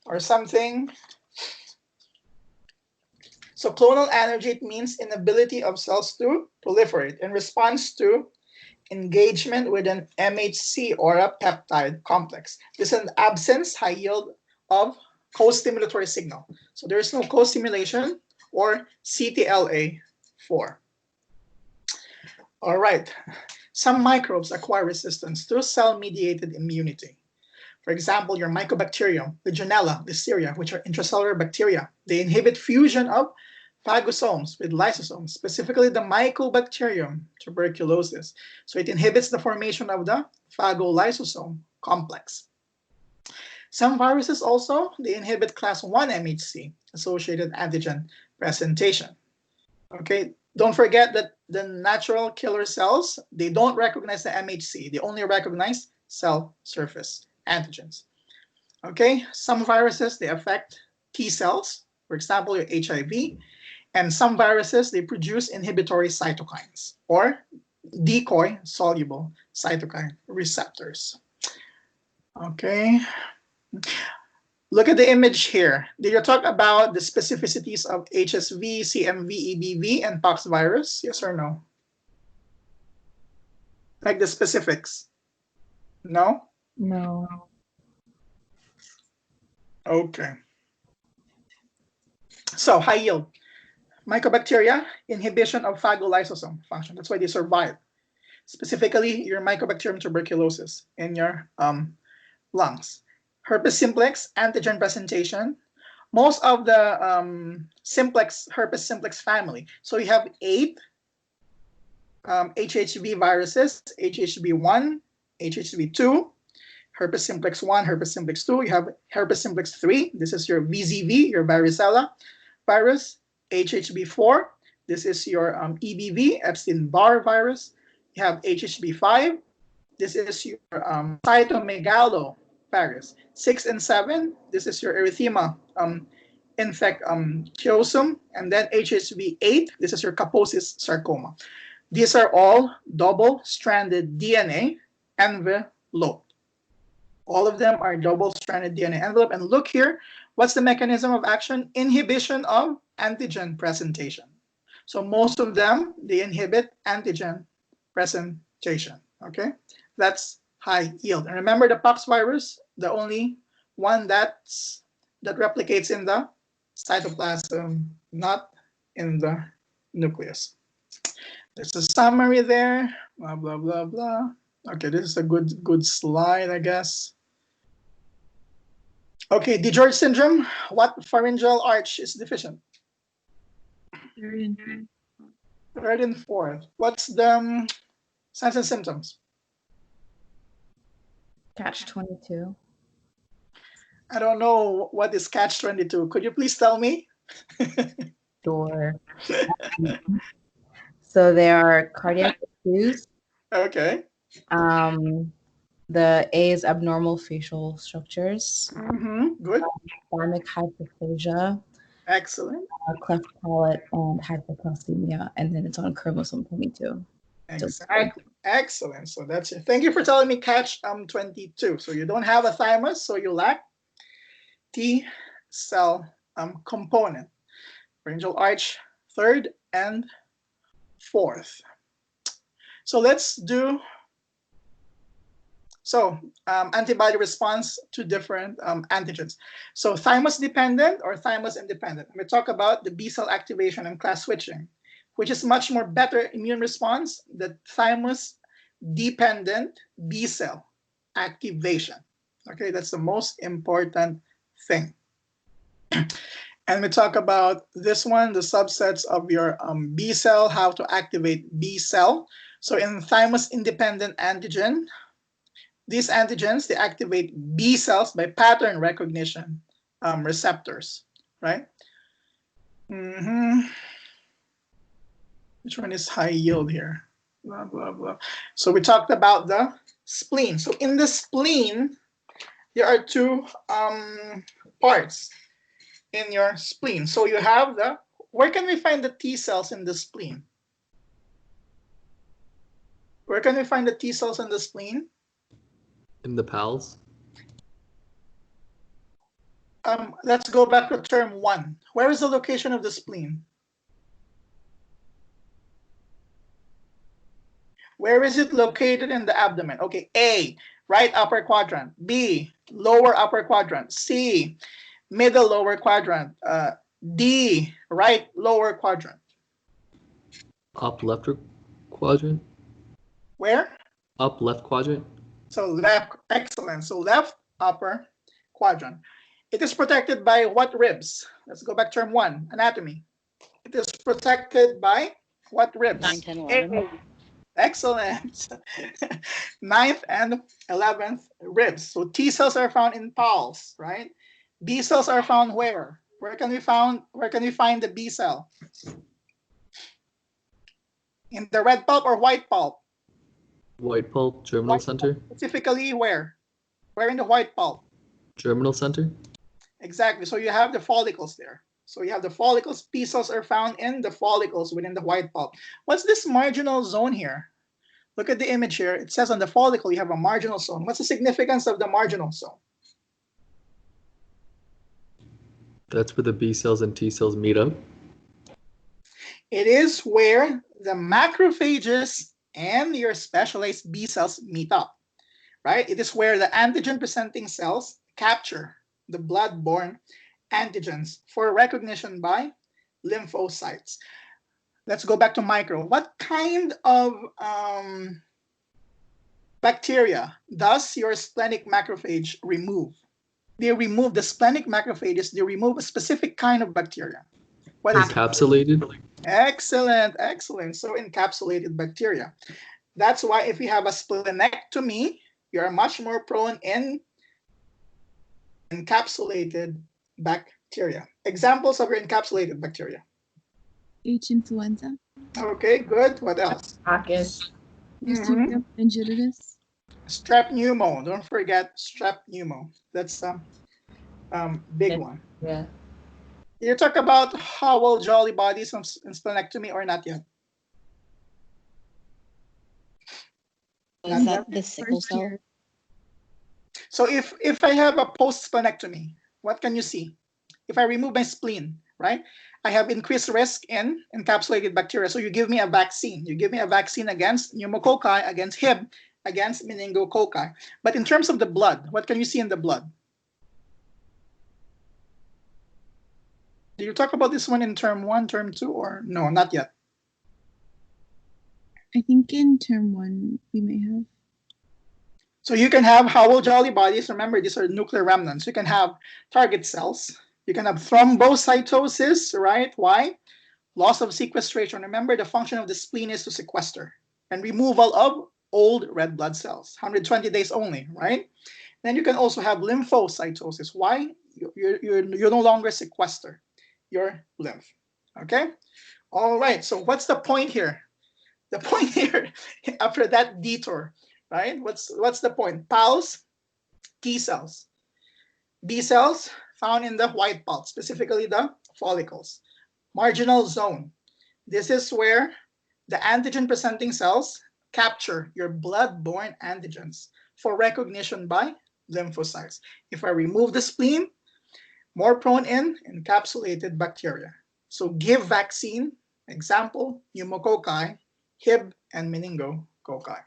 or something. So clonal anergy, it means inability of cells to proliferate in response to engagement with an MHC or a peptide complex. This is an absence, high yield of co-stimulatory signal. So there is no co-stimulation or CTLA4. All right. Some microbes acquire resistance through cell-mediated immunity. For example, your Mycobacterium, Legionella, Listeria, which are intracellular bacteria. They inhibit fusion of phagosomes with lysosomes, specifically the Mycobacterium tuberculosis. So it inhibits the formation of the phagolysosome complex. Some viruses also, they inhibit class 1 MHC, associated antigen presentation. Okay, don't forget that the natural killer cells, they don't recognize the MHC. They only recognize cell surface antigens. Okay, some viruses, they affect T cells, for example, your HIV, and some viruses, they produce inhibitory cytokines or decoy soluble cytokine receptors. Okay. Look at the image here. Did you talk about the specificities of HSV, CMV, EBV, and pox virus? Yes or no? Like the specifics? No? No. Okay. So high yield. Mycobacteria, inhibition of phagolysosome function. That's why they survive. Specifically, your Mycobacterium tuberculosis in your lungs. Herpes simplex, antigen presentation. Most of the simplex, herpes simplex family. So you have 8 HHV viruses, HHV1, HHV2, herpes simplex 1, herpes simplex 2. You have herpes simplex 3. This is your VZV, your varicella virus. HHV4. This is your EBV, Epstein-Barr virus. You have HHV5. This is your cytomegalovirus. 6 and 7. This is your erythema infectiosum. And then HHV8. This is your Kaposi's sarcoma. These are all double-stranded DNA envelope. All of them are double-stranded DNA envelope. And look here, what's the mechanism of action? Inhibition of antigen presentation. So most of them, they inhibit antigen presentation, okay? That's high yield. And remember the pox virus, the only one that replicates in the cytoplasm, not in the nucleus. There's a summary there. Blah blah blah blah. Okay, this is a good slide, I guess. Okay, DiGeorge syndrome. What pharyngeal arch is deficient? Third and fourth. What's the signs and symptoms? Catch-22. I don't know what is catch-22. Could you please tell me? Sure. So there are cardiac issues. Okay. The A is abnormal facial structures, Good. thymic hyperplasia, Excellent. cleft palate, and hypocalcemia, and then it's on chromosome 22. Exactly. Excellent. So that's it. Thank you for telling me catch 22. So you don't have a thymus, so you lack T cell component. Pharyngeal arch, third and fourth. So let's do antibody response to different antigens. So thymus dependent or thymus independent. We talk about the B cell activation and class switching, which is much more better immune response, the thymus dependent B cell activation. Okay, that's the most important thing. And we talk about this one, the subsets of your B cell, how to activate B cell. So in thymus independent antigen, these antigens, they activate B cells by pattern recognition receptors, right? Which one is high yield here? Blah, blah, blah. So we talked about the spleen. So in the spleen, there are two parts in your spleen. So you have where can we find the T cells in the spleen? Where can we find the T cells in the spleen? In the pals? Let's go back to term 1. Where is the location of the spleen? Where is it located in the abdomen? Okay, A, right upper quadrant. B, lower upper quadrant. C, middle lower quadrant. D, right lower quadrant. Up left quadrant? Where? Up left quadrant? So left, excellent. So left upper quadrant. It is protected by what ribs? Let's go back to term 1, anatomy. It is protected by what ribs? 9, 10, 11. Excellent. 9th and 11th ribs. So T cells are found in pulse, right? B cells are found where? Where can we find the B cell? In the red pulp or white pulp? White pulp, germinal center? Specifically where? Where in the white pulp? Germinal center? Exactly. So you have the follicles there. So you have the follicles. B cells are found in the follicles within the white pulp. What's this marginal zone here? Look at the image here. It says on the follicle you have a marginal zone. What's the significance of the marginal zone? That's where the B cells and T cells meet up. It is where the macrophages and your specialized B cells meet up, right? It is where the antigen-presenting cells capture the blood-borne antigens for recognition by lymphocytes. Let's go back to micro. What kind of bacteria does your splenic macrophage remove? They remove the splenic macrophages. They remove a specific kind of bacteria. What is encapsulated? Excellent, excellent. So encapsulated bacteria. That's why if you have a splenectomy, you're much more prone in encapsulated bacteria. Examples of your encapsulated bacteria. H. influenza. Okay, good. What else? Staphylococcus. Listeria meningitis. Strep pneumo. Don't forget strep pneumo. That's a big one. Yeah. You talk about Howell Jolly bodies in splenectomy or not yet? Is that the sickle cell? So if I have a post-splenectomy, what can you see? If I remove my spleen, right? I have increased risk in encapsulated bacteria. So you give me a vaccine. You give me a vaccine against pneumococci, against Hib, against meningococci. But in terms of the blood, what can you see in the blood? Did you talk about this one in term 1, term 2, or no, not yet? I think in term 1 we may have. So you can have Howell Jolly bodies. Remember, these are nuclear remnants. You can have target cells. You can have thrombocytosis, right? Why? Loss of sequestration. Remember, the function of the spleen is to sequester and removal of old red blood cells. 120 days only, right? Then you can also have lymphocytosis. Why? You no longer sequester your lymph. Okay? All right. So what's the point here? The point here, after that detour, right? What's the point? Pals, T cells. B cells found in the white pulp, specifically the follicles. Marginal zone. This is where the antigen-presenting cells capture your blood-borne antigens for recognition by lymphocytes. If I remove the spleen, more prone in encapsulated bacteria. So give vaccine, example, pneumococci, Hib, and meningococci.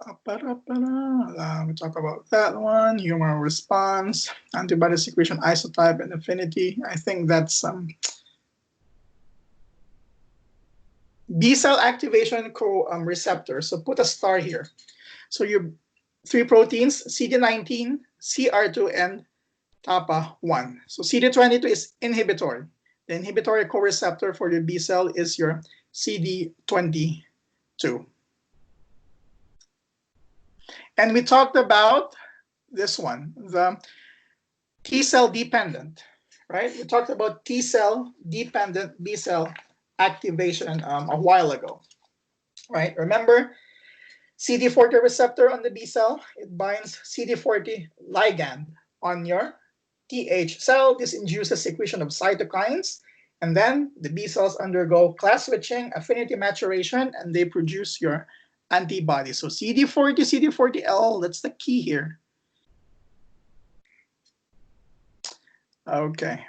We talk about that one, humoral response, antibody secretion isotype and affinity. I think that's B cell activation co-receptor. So put a star here. So your 3 proteins, CD19, CR2, and TAPA1. So CD22 is inhibitory. The inhibitory co-receptor for your B cell is your CD22. And we talked about this one, the T cell dependent, right? We talked about T cell dependent B cell activation a while ago, right? Remember, CD4 T receptor on the B cell, it binds CD4 T ligand on your TH cell. This induces secretion of cytokines, and then the B cells undergo class switching, affinity maturation, and they produce your antibodies. So CD4 T, CD4L, that's the key here. Okay,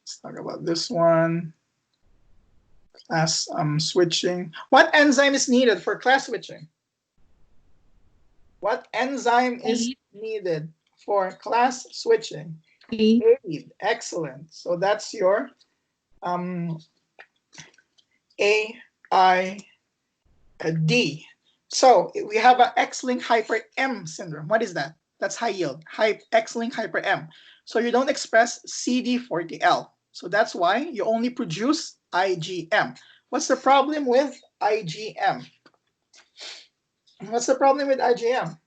let's talk about this one. Class switching. What enzyme is needed for class switching? What enzyme is needed for class switching? AID. Excellent. So that's your AID. So we have an X-linked hyper M syndrome. What is that? That's high yield, X-linked hyper M. So you don't express CD40L. So that's why you only produce IgM. What's the problem with IgM? What's the problem with IgM?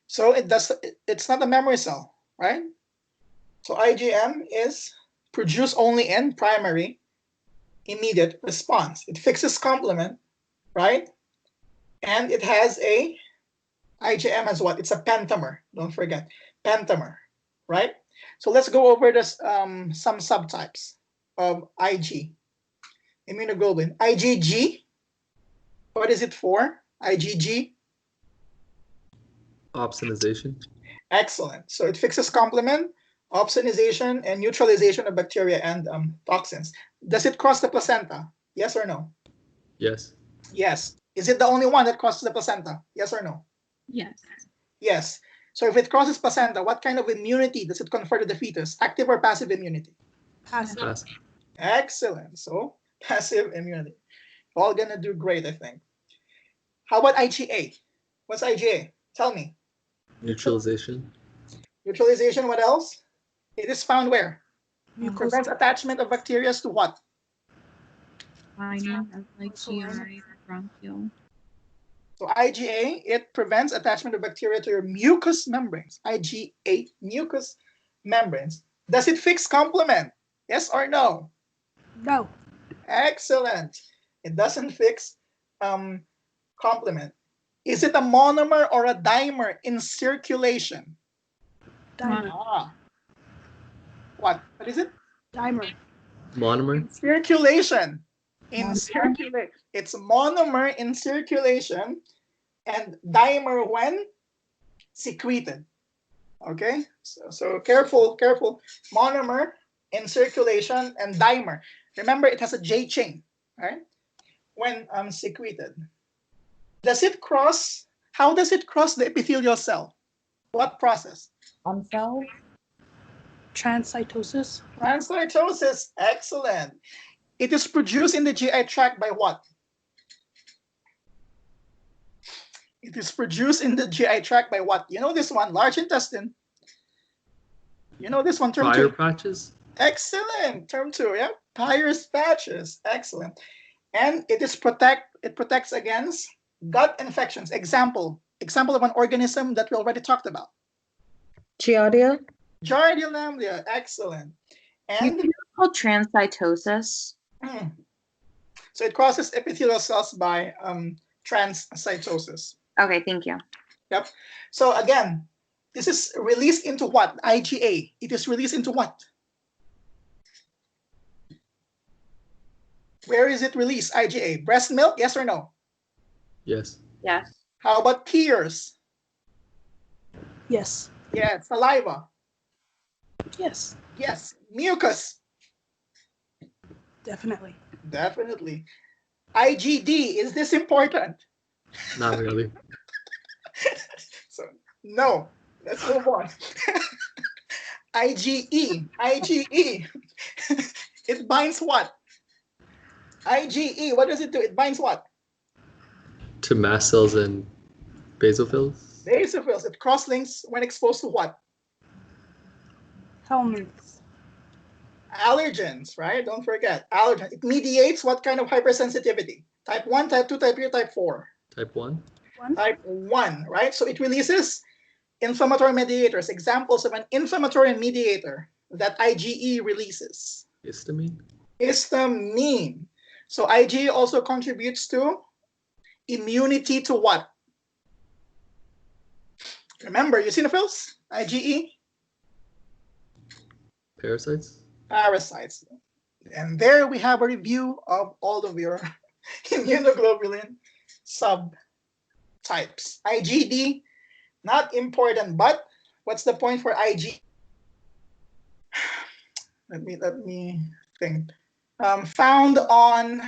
So it's not a memory cell, right? So IgM is produced only in primary immediate response. It fixes complement, right? And it has a IgM as what? It's a pentamer. Don't forget, pentamer, right? So let's go over this, some subtypes of Ig. Immunoglobulin. IgG. What is it for? IgG. Opsonization. Excellent. So it fixes complement, opsonization, and neutralization of bacteria and toxins. Does it cross the placenta? Yes or no? Yes. Yes. Is it the only one that crosses the placenta? Yes or no? Yes. Yes. So if it crosses placenta, what kind of immunity does it confer to the fetus? Active or passive immunity? Pass. Excellent. So passive immunity. All gonna do great, I think. How about IgA? What's IgA? Tell me. Neutralization. Neutralization, what else? It is found where? It prevents attachment of bacteria to what? Lining of like GI, bronchial. So IgA, it prevents attachment of bacteria to your mucous membranes. IgA, mucous membranes. Does it fix complement? Yes or no? No. Excellent. It doesn't fix complement. Is it a monomer or a dimer in circulation? Dimer. Ah. What? What is it? Dimer. Monomer. Circulation. Monomer. It's monomer in circulation and dimer when secreted. Okay? So careful. Monomer in circulation and dimer. Remember, it has a J chain, right? When secreted. Does it cross? How does it cross the epithelial cell? What process? Transcytosis. Transcytosis. Excellent. It is produced in the GI tract by what? It is produced in the GI tract by what? You know this one, large intestine. You know this one, term Prior 2. patches? Excellent. Term 2, yeah. Pyrus patches. Excellent. And it protects against gut infections. Example of an organism that we already talked about. Giardia? Giardia lamblia. Excellent. And You called transcytosis. So it crosses epithelial cells by transcytosis. Okay, thank you. Yep. So again, this is released into what? IgA. It is released into what? Where is it released? IgA. Breast milk? Yes or no? Yes. Yes. How about tears? Yes. Yes. Saliva? Yes. Yes. Mucus? Definitely. Definitely. IgD, is this important? Not really. So, no. Let's move on. IgE. IgE. It binds what? IgE, what does it do? It binds what? To mast cells and basophils? Basophils. It cross-links when exposed to what? Helminths. Allergens, right? Don't forget. Allergens. It mediates what kind of hypersensitivity? Type 1, type 2, type 3, type 4? Type 1? Type 1, right? So it releases inflammatory mediators. Examples of an inflammatory mediator that IgE releases. Histamine? Histamine. So IgE also contributes to immunity to what? Remember, eosinophils, IgE, Parasites? parasites. And there we have a review of all of your immunoglobulin subtypes. IgD, not important, but what's the point for Ig? Let me think. Found on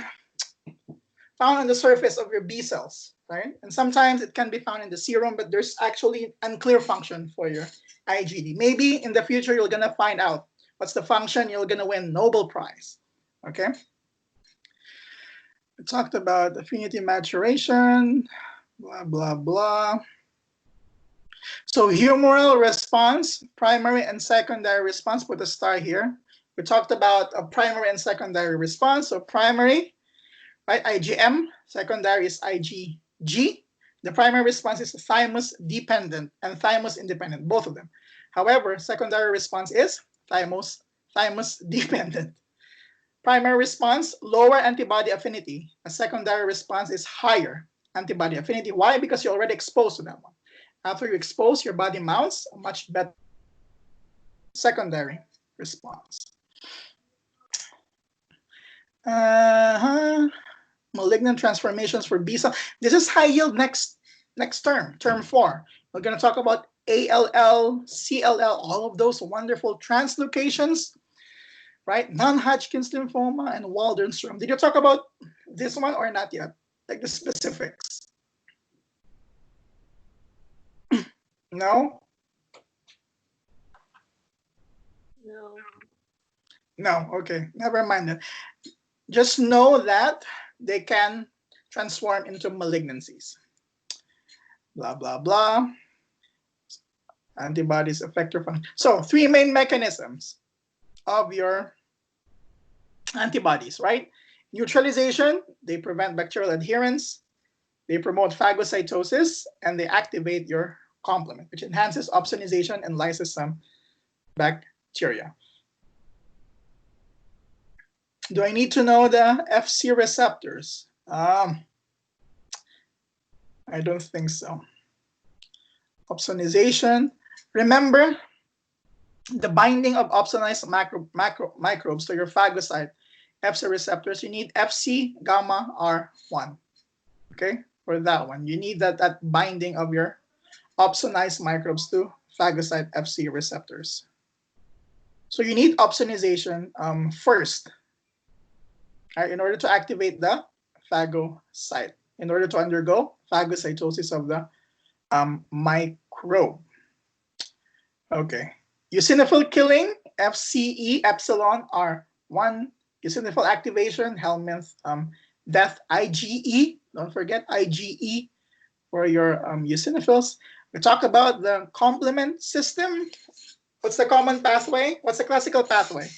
the surface of your B cells, right? And sometimes it can be found in the serum, but there's actually unclear function for your IgD. Maybe in the future you're gonna find out what's the function. You're gonna win Nobel Prize. Okay. We talked about affinity maturation, blah blah blah. So humoral response, primary and secondary response. Put a star here. We talked about a primary and secondary response. So primary, right, IgM. Secondary is IgG. The primary response is thymus dependent and thymus independent, both of them. However, secondary response is thymus dependent. Primary response, lower antibody affinity. A secondary response is higher antibody affinity. Why? Because you're already exposed to that one. After you expose, your body mounts a much better secondary response. Malignant transformations for B cell. This is high yield next term, term 4. We're going to talk about ALL, CLL, all of those wonderful translocations, right? Non-Hodgkin's lymphoma and Waldenström. Did you talk about this one or not yet? Like the specifics? No? No. No, okay, never mind that. Just know that they can transform into malignancies. Blah, blah, blah. Antibodies, effector function. So 3 main mechanisms of your antibodies, right? Neutralization, they prevent bacterial adherence, they promote phagocytosis, and they activate your complement, which enhances opsonization and lyses some bacteria. Do I need to know the Fc receptors? I don't think so. Opsonization. Remember the binding of opsonized microbes to your phagocyte Fc receptors. You need Fc gamma R1. Okay, for that one, you need that binding of your opsonized microbes to phagocyte Fc receptors. So you need opsonization first. In order to activate the phagocyte, in order to undergo phagocytosis of the microbe. Okay. Eosinophil killing, FCE epsilon R1 Eosinophil activation, Helminth death, IgE. Don't forget IgE for your eosinophils. We talk about the complement system. What's the common pathway? What's the classical pathway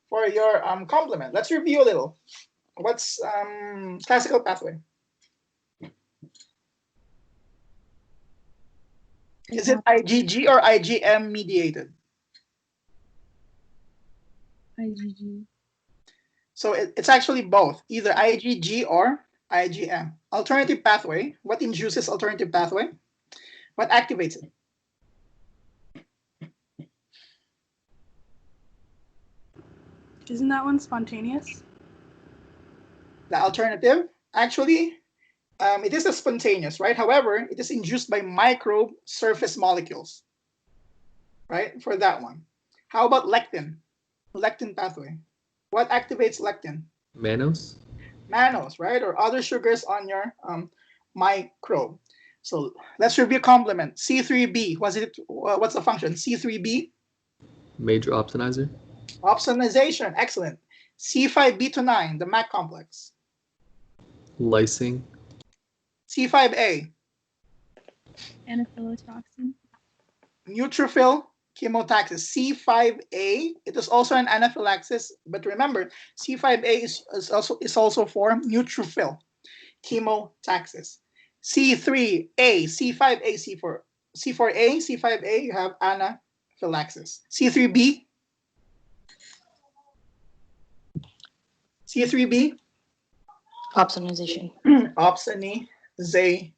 for your complement? Let's review a little. What's classical pathway? Is it IgG or IgM mediated? IgG. So it's actually both, either IgG or IgM. Alternative pathway. What induces alternative pathway? What activates it? Isn't that one spontaneous? The alternative, actually, it is a spontaneous, right? However, it is induced by microbe surface molecules, right? For that one. How about lectin? Lectin pathway. What activates lectin? Mannose? Mannose, right? Or other sugars on your microbe. So let's review complement. C3b, what's the function? C3b? Major opsonizer? Opsonization, excellent. C5b9, the MAC complex. Lysing? C5a, Anaphylatoxin. neutrophil chemotaxis. C5a, it is also an anaphylaxis, but remember, C5a is also for neutrophil chemotaxis. C3a, C5a, C4a, C5a, you have anaphylaxis. C3b, C3b, Opsonization. opsonization.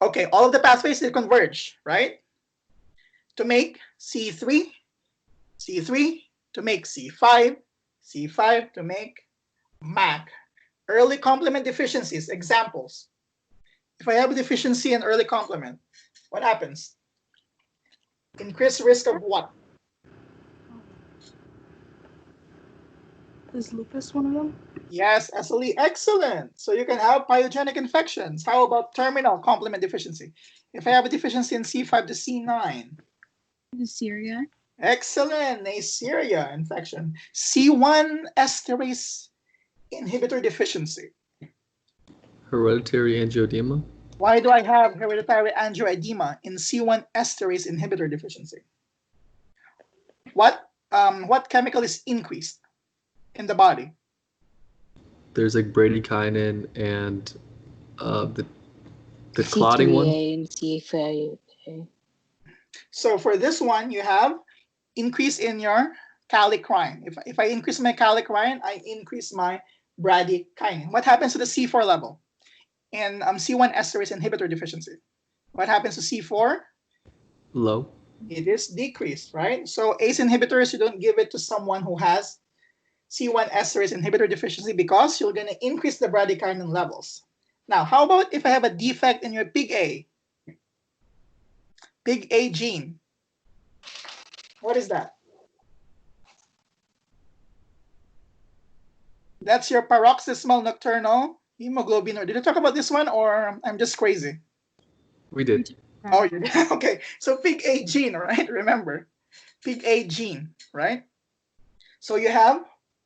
Okay, all of the pathways, they converge, right? To make C3, C3 to make C5, C5 to make MAC. Early complement deficiencies, examples. If I have a deficiency in early complement, what happens? Increased risk of what? Is lupus one of them? Yes, SLE, excellent. So you can have pyogenic infections. How about terminal complement deficiency? If I have a deficiency in C5 to C9. Neisseria. Excellent, Neisseria infection. C1 esterase inhibitor deficiency. Hereditary angioedema? Why do I have hereditary angioedema in C1 esterase inhibitor deficiency? What chemical is increased in the body? There's like bradykinin and the clotting C3A one. and C5A. So for this one, you have increase in your kallikrein. If I increase my kallikrein, I increase my bradykinin. What happens to the C4 level in C1 esterase inhibitor deficiency? What happens to C4? Low. It is decreased, right? So ACE inhibitors, you don't give it to someone who has C1 esterase inhibitor deficiency because you're going to increase the bradykinin levels. Now, how about if I have a defect in your PIG-A? PIG-A gene. What is that? That's your paroxysmal nocturnal hemoglobin. Did I talk about this one or I'm just crazy? We did. Oh, you did? Okay. So PIG-A gene, right? Remember, PIG-A gene, right? So you have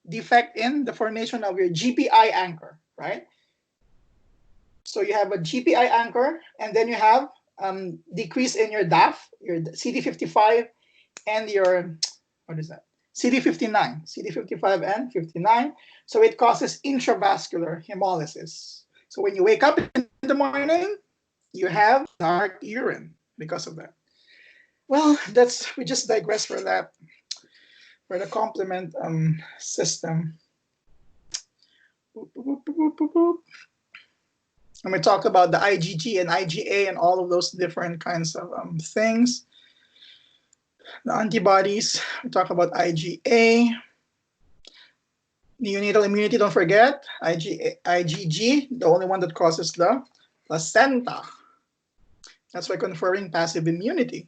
defect in the formation of your GPI anchor, right? So you have a GPI anchor, and then you have decrease in your DAF, your CD55, and your, what is that? CD59, CD55 and 59. So it causes intravascular hemolysis. So when you wake up in the morning, you have dark urine because of that. Well, we just digress for that, for the complement system. And we talk about the IgG and IgA and all of those different kinds of things. The antibodies, we talk about IgA. Neonatal immunity, don't forget. IgG, the only one that causes the placenta. That's why conferring passive immunity.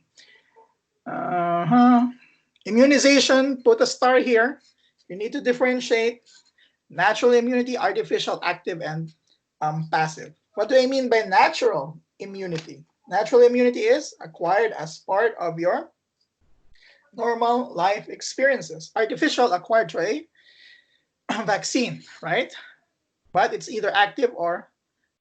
Immunization, put a star here. You need to differentiate natural immunity, artificial, active, and passive. What do I mean by natural immunity? Natural immunity is acquired as part of your normal life experiences. Artificial, acquired through a vaccine, right? But it's either active or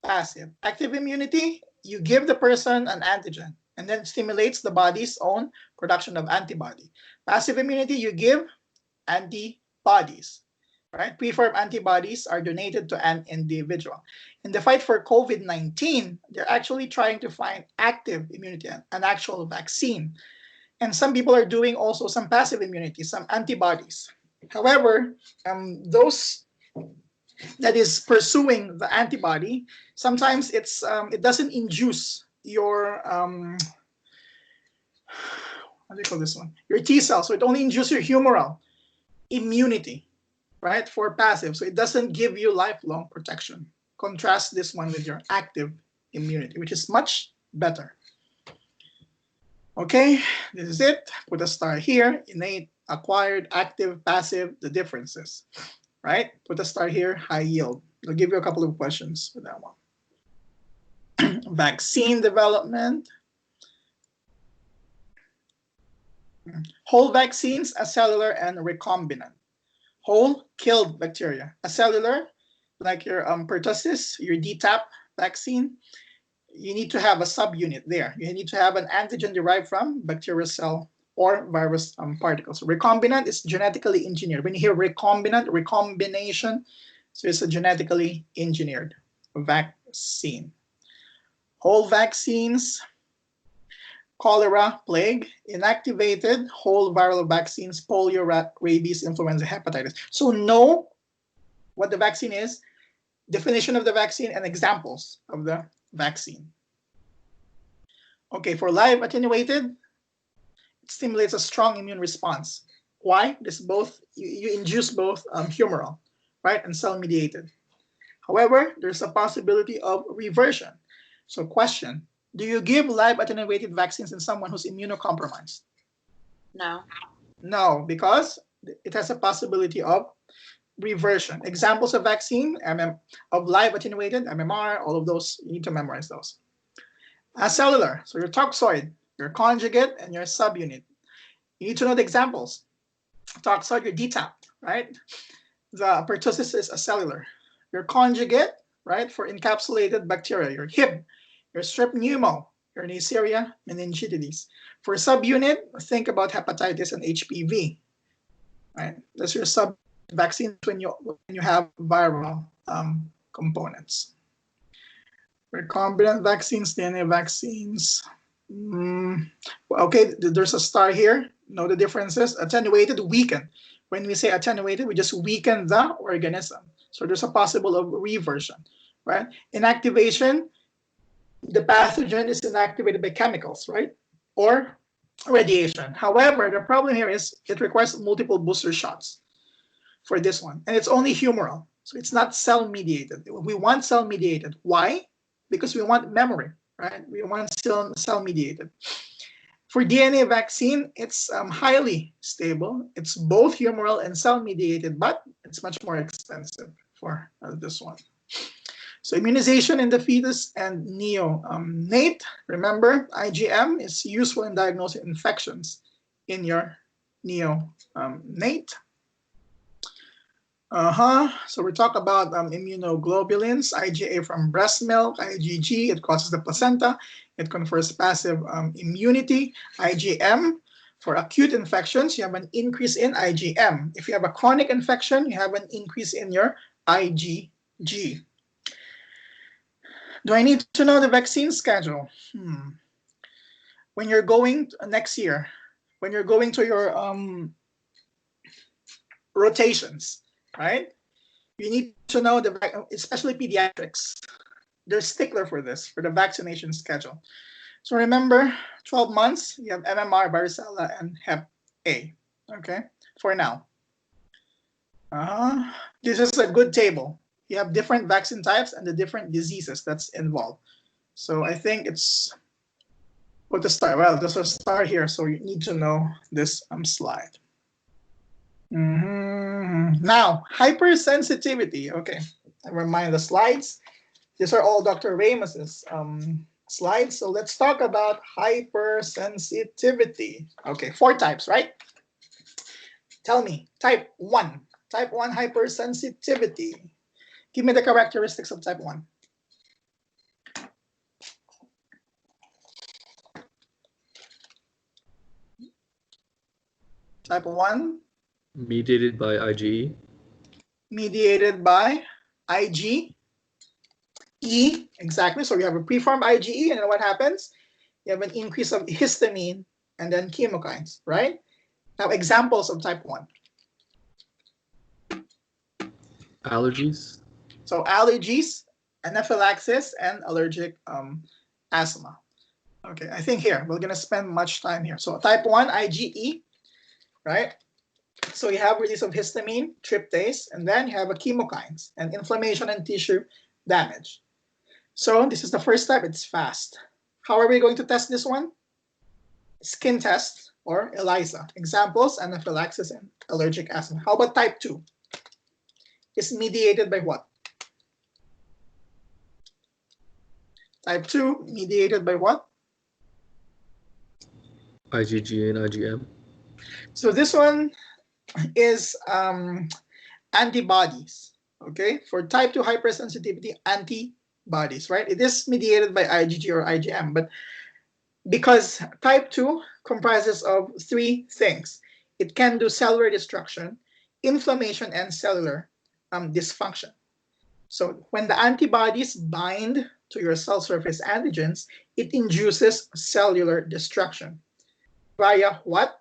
passive. Active immunity, you give the person an antigen, and then it stimulates the body's own production of antibody. Passive immunity, you give antibodies, right? Preformed antibodies are donated to an individual. In the fight for COVID-19, they're actually trying to find active immunity, an actual vaccine. And some people are doing also some passive immunity, some antibodies. However, those that is pursuing the antibody, sometimes it doesn't induce your what do you call this one? Your T cell. So it only induces your humoral immunity, right? For passive. So it doesn't give you lifelong protection. Contrast this one with your active immunity, which is much better. Okay, this is it. Put a star here. Innate, acquired, active, passive, the differences, right? Put a star here, high yield. I'll give you a couple of questions for that one. Vaccine development. Whole vaccines, acellular and recombinant. Whole killed bacteria. Acellular, like your pertussis, your DTaP vaccine, you need to have a subunit there. You need to have an antigen derived from bacterial cell or virus particles. Recombinant is genetically engineered. When you hear recombinant, recombination, so it's a genetically engineered vaccine. Whole vaccines, cholera, plague, inactivated, whole viral vaccines, polio, rabies, influenza, hepatitis. So know what the vaccine is, definition of the vaccine, and examples of the vaccine. Okay, for live attenuated, it stimulates a strong immune response. Why? This both you induce both humoral, right, and cell-mediated. However, there's a possibility of reversion. So question, do you give live attenuated vaccines in someone who's immunocompromised? No. No, because it has a possibility of reversion. Examples of vaccine, of live attenuated, MMR, all of those, you need to memorize those. Acellular, so your toxoid, your conjugate, and your subunit. You need to know the examples. Toxoid, your DTaP, right? The pertussis is acellular. Your conjugate, right, for encapsulated bacteria, your Hib, your strep pneumo, your Neisseria meningitidis. For subunit, think about hepatitis and HPV, right? That's your sub vaccines when you have viral components. Recombinant vaccines, DNA vaccines. Okay, there's a star here. Know the differences. Attenuated, weakened. When we say attenuated, we just weaken the organism. So there's a possible of reversion, right? Inactivation, the pathogen is inactivated by chemicals, right? Or radiation. However, the problem here is it requires multiple booster shots for this one. And it's only humoral. So it's not cell-mediated. We want cell-mediated. Why? Because we want memory, right? We want cell-mediated. For DNA vaccine, it's highly stable. It's both humoral and cell-mediated, but it's much more expensive for this one. So immunization in the fetus and neonate. Remember, IgM is useful in diagnosing infections in your neonate. So we talk about immunoglobulins, IgA from breast milk, IgG, it crosses the placenta, it confers passive immunity. IgM, for acute infections, you have an increase in IgM. If you have a chronic infection, you have an increase in your IgG. Do I need to know the vaccine schedule? When you're going next year, when you're going to your rotations, right? You need to know especially pediatrics. They're stickler for this, for the vaccination schedule. So remember, 12 months, you have MMR, varicella, and Hep A, okay, for now. This is a good table. You have different vaccine types and the different diseases that's involved. So I think it's, put a star, well, there's a star here, so you need to know this slide. Now, hypersensitivity. Okay, never mind the slides. These are all Dr. Ramos's slides. So let's talk about hypersensitivity. Okay, 4 types, right? Tell me, type 1. Type 1 hypersensitivity. Give me the characteristics of type 1. Type 1. Mediated by IgE. Mediated by IgE. Exactly. So you have a preformed IgE, and then what happens? You have an increase of histamine and then chemokines, right? Now, examples of type 1. Allergies. So allergies, anaphylaxis, and allergic asthma. Okay, I think here, we're gonna spend much time here. So type 1 IgE, right? So you have release of histamine, tryptase, and then you have a chemokines and inflammation and tissue damage. So this is the first step, it's fast. How are we going to test this one? Skin test or ELISA. Examples, anaphylaxis and allergic asthma. How about type 2? It's mediated by what? Type 2 mediated by what? IgG and IgM. So this one is antibodies, okay? For type 2 hypersensitivity, antibodies, right? It is mediated by IgG or IgM, but because type 2 comprises of 3 things. It can do cellular destruction, inflammation, and cellular dysfunction. So when the antibodies bind to your cell surface antigens, it induces cellular destruction. Via what?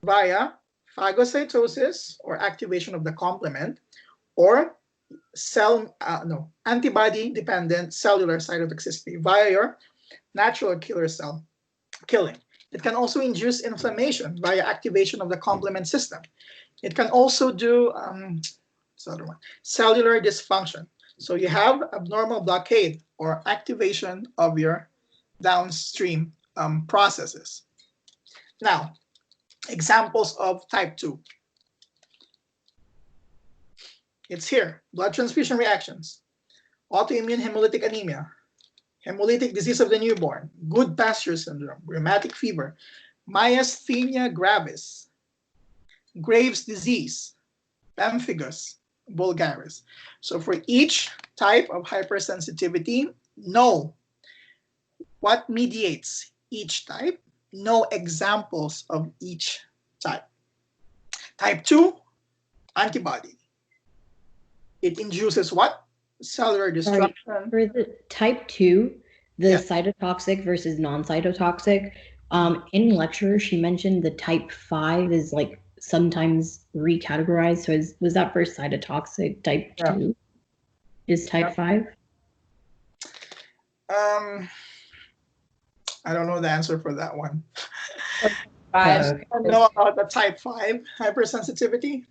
Via phagocytosis or activation of the complement, or antibody-dependent cellular cytotoxicity via your natural killer cell killing. It can also induce inflammation via activation of the complement system. It can also do cellular dysfunction. So you have abnormal blockade or activation of your downstream processes. Now, examples of type 2. It's here. Blood transfusion reactions, autoimmune hemolytic anemia, hemolytic disease of the newborn, good pasture syndrome, rheumatic fever, myasthenia gravis, Graves' disease, pemphigus vulgaris. So for each type of hypersensitivity, know what mediates each type, know examples of each type. Type 2, antibody. It induces what? Cellular destruction. For the type 2, the Yeah. cytotoxic versus non-cytotoxic, in lecture, she mentioned the type 5 is like sometimes recategorized. So was that for cytotoxic type Yeah. 2? Is type 5? I don't know the answer for that one. 5. Okay. I know about the type 5 hypersensitivity.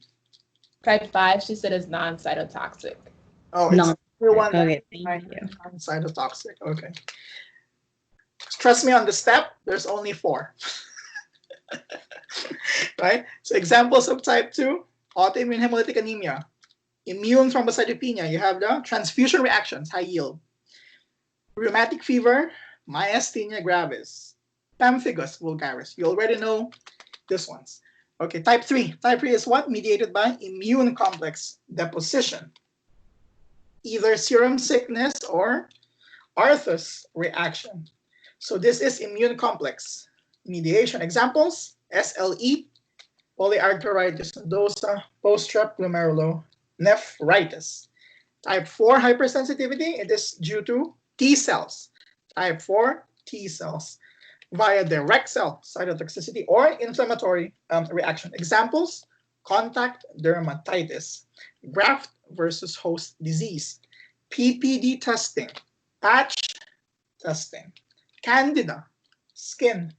Type 5, she said, is non-cytotoxic. Oh, it's the one that Okay, thank you. cytotoxic. Okay. Trust me on the step, there's only 4. Right? So examples of type 2, autoimmune hemolytic anemia, immune thrombocytopenia, you have the transfusion reactions, high yield, rheumatic fever, myasthenia gravis, pemphigus vulgaris. You already know this ones. Okay, type 3. Type 3 is what? Mediated by immune complex deposition. Either serum sickness or Arthur's reaction. So this is immune complex mediation. Examples, SLE, polyarteritis nodosa, post-strep glomerulonephritis. Type 4 hypersensitivity, it is due to T cells. Type 4 T cells via direct cell cytotoxicity or inflammatory reaction. Examples, contact dermatitis, graft versus host disease, PPD testing, patch testing, candida, skin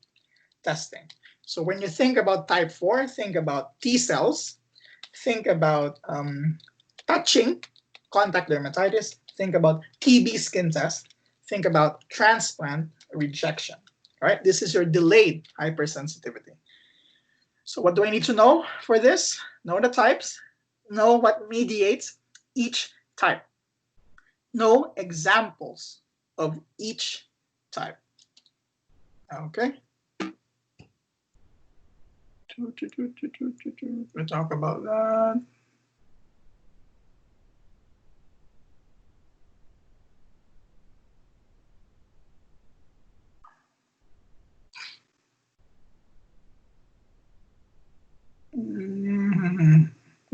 testing. So when you think about type 4, think about T cells, think about touching, contact dermatitis, think about TB skin test, think about transplant rejection. All right, this is your delayed hypersensitivity. So what do I need to know for this? Know the types, know what mediates each type, know examples of each type. Okay. We'll talk about that.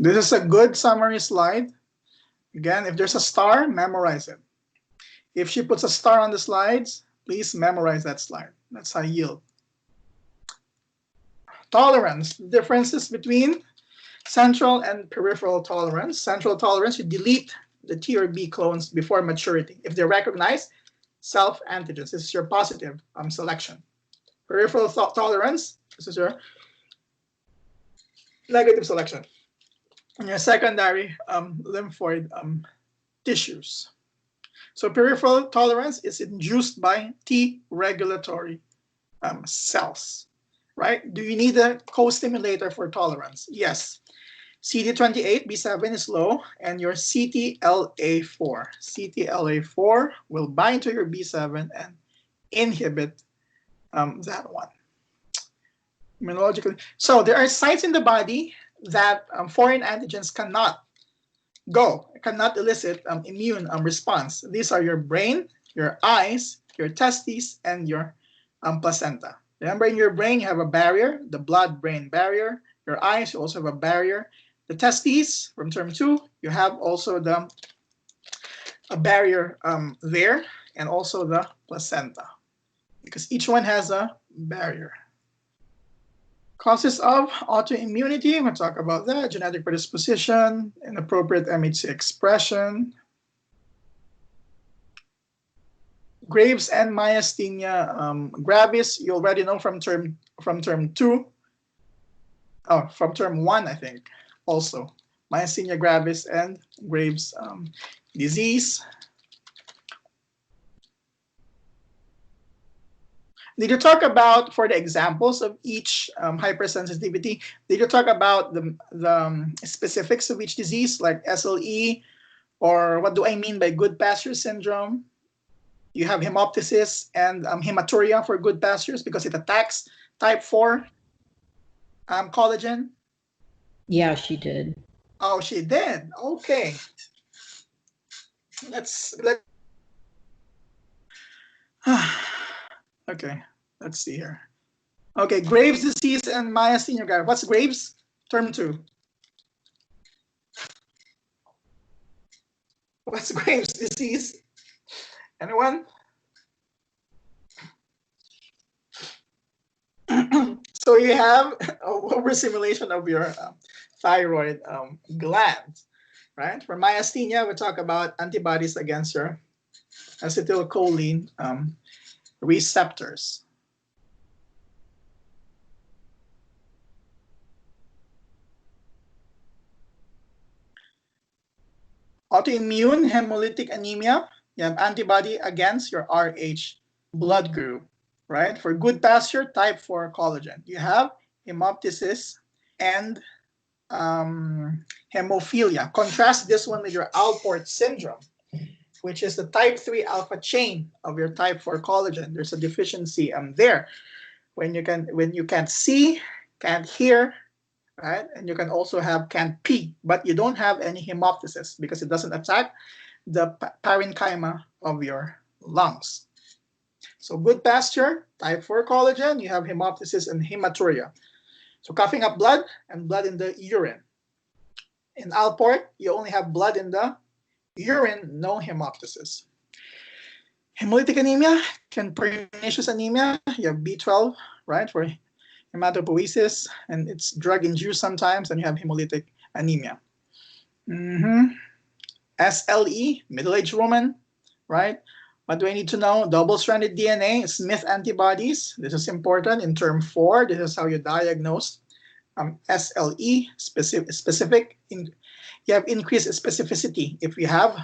This is a good summary slide. Again, if there's a star, memorize it. If she puts a star on the slides, please memorize that slide. That's high yield. Tolerance, differences between central and peripheral tolerance. Central tolerance, you delete the T or B clones before maturity. If they recognize self-antigens, this is your positive selection. Peripheral tolerance, this is your negative selection. And your secondary lymphoid tissues. So peripheral tolerance is induced by T regulatory cells, right? Do you need a co-stimulator for tolerance? Yes. CD28, B7 is low, and your CTLA4. CTLA4 will bind to your B7 and inhibit that one. Immunologically. So there are sites in the body that foreign antigens cannot elicit immune response. These are your brain, your eyes, your testes, and your placenta. Remember, in your brain, you have a barrier, the blood-brain barrier. Your eyes, you also have a barrier. The testes, from term 2, you have also a barrier there, and also the placenta, because each one has a barrier. Causes of autoimmunity, we'll talk about that. Genetic predisposition, inappropriate MHC expression. Graves and myasthenia gravis, you already know from term 2. Oh, from term 1, I think, also. Myasthenia gravis and Graves disease. Did you talk about, for the examples of each hypersensitivity, did you talk about the specifics of each disease, like SLE, or what do I mean by good pasture syndrome? You have hemoptysis and hematuria for good pastures because it attacks type 4 collagen. Yeah, she did. Oh, she did. Okay. Okay, let's see here. Okay, Graves' disease and myasthenia gravis. What's Graves? Term 2. What's Graves' disease? Anyone? So you have overstimulation of your thyroid gland, right? For myasthenia, we talk about antibodies against your acetylcholine receptors. Autoimmune hemolytic anemia, you have antibody against your Rh blood group, right? For good pasture, type 4 collagen. You have hemoptysis and hemophilia. Contrast this one with your Alport syndrome, which is the type 3 alpha chain of your type 4 collagen. There's a deficiency there. When you can't see, can't hear, right? And you can also have can't pee, but you don't have any hemoptysis because it doesn't attack the parenchyma of your lungs. So good pasture, type 4 collagen, you have hemoptysis and hematuria. So coughing up blood and blood in the urine. In Alport, you only have blood in the urine, no hemoptysis. Hemolytic anemia, pernicious anemia, you have B12, right, for hematopoiesis, and it's drug-induced sometimes, and you have hemolytic anemia. SLE, middle-aged woman, right? What do I need to know? Double-stranded DNA, Smith antibodies. This is important. In term 4, this is how you diagnose SLE, specific. You have increased specificity if you have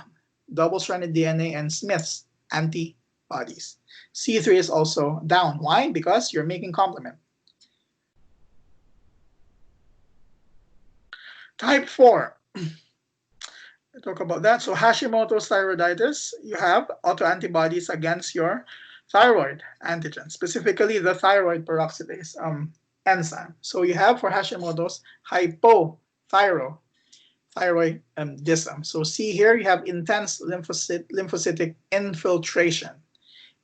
double-stranded DNA and Smith's antibodies. C3 is also down. Why? Because you're making complement. Type 4. I talk about that. So Hashimoto's thyroiditis, you have autoantibodies against your thyroid antigen, specifically the thyroid peroxidase enzyme. So you have for Hashimoto's hypothyroidism. So see here, you have intense lymphocytic infiltration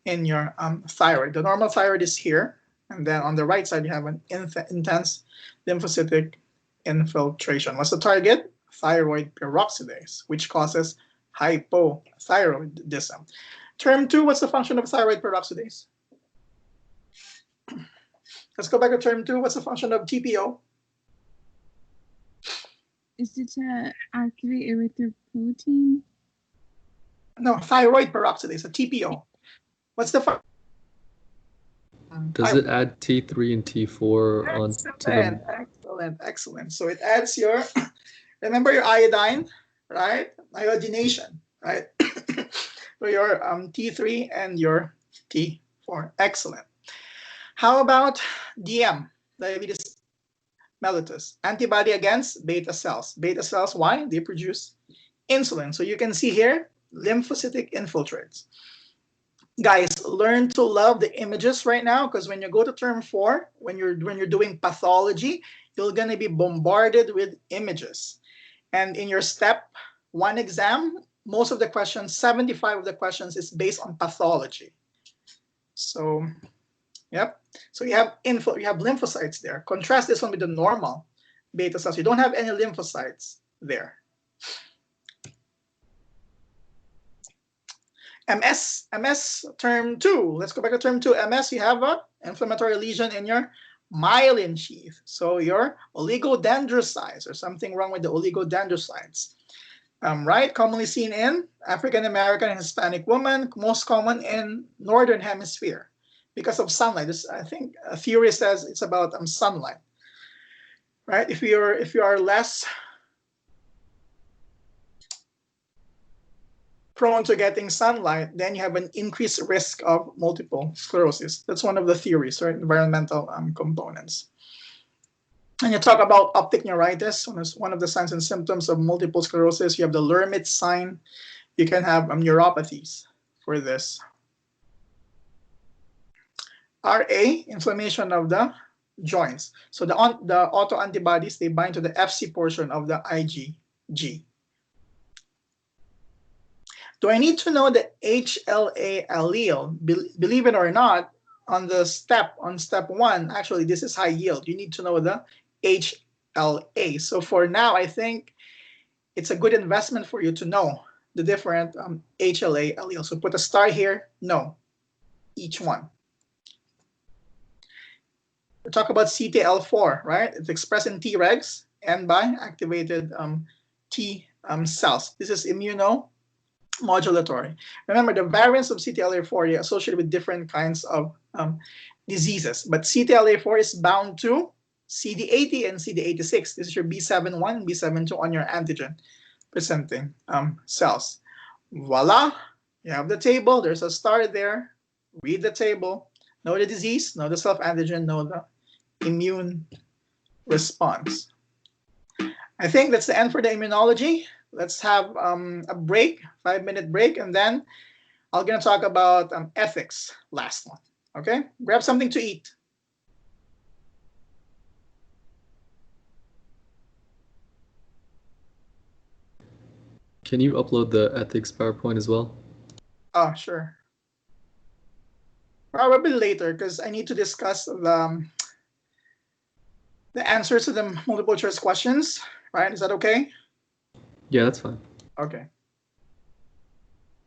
in your thyroid. The normal thyroid is here, and then on the right side you have an intense lymphocytic infiltration. What's the target? Thyroid peroxidase, which causes hypothyroidism. Term 2, what's the function of thyroid peroxidase? Let's go back to term 2. What's the function of TPO? Is it to activate erythropoietin? No, thyroid peroxidase, a TPO. What's the function? Does it add T3 and T4 onto them? Excellent. So it adds your, remember your iodine, right? Iodination, right? So your T3 and your T4. Excellent. How about DM, diabetes mellitus? Antibody against beta cells. Beta cells, why? They produce insulin. So you can see here, lymphocytic infiltrates. Guys, learn to love the images right now, because when you go to term 4, when you're doing pathology, you're going to be bombarded with images. And in your step 1 exam, most of the questions, 75 of the questions, is based on pathology. So, yep. So you have lymphocytes there. Contrast this one with the normal beta cells. You don't have any lymphocytes there. MS term 2. Let's go back to term 2. MS, you have an inflammatory lesion in your myelin sheath. So your oligodendrocytes, or something wrong with the oligodendrocytes. Right? Commonly seen in African American and Hispanic women, most common in Northern Hemisphere because of sunlight. This, I think a theory says it's about sunlight. Right? If you are less prone to getting sunlight, then you have an increased risk of multiple sclerosis. That's one of the theories, right? Environmental components. And you talk about optic neuritis, one of the signs and symptoms of multiple sclerosis. You have the Lermit sign. You can have neuropathies for this. RA, inflammation of the joints. So the autoantibodies, they bind to the FC portion of the IgG. Do I need to know the HLA allele? Believe it or not, on step 1, actually this is high yield. You need to know the HLA. So for now, I think it's a good investment for you to know the different HLA alleles. So put a star here, no, each one. We talk about CTL4, right? It's expressed in Tregs and by activated T cells. This is immunomodulatory. Remember, the variants of CTLA4 are associated with different kinds of diseases, but CTLA4 is bound to CD80 and CD86. This is your B71 and B72 on your antigen presenting cells. Voila, you have the table. There's a star there. Read the table. Know the disease, know the self-antigen, know the immune response. I think that's the end for the immunology. Let's have a break, 5-minute break, and then I'm going to talk about ethics, last one. Okay? Grab something to eat. Can you upload the ethics PowerPoint as well? Oh, sure. Probably later, because I need to discuss the answers to the multiple choice questions, right? Is that okay? Yeah, that's fine. Okay.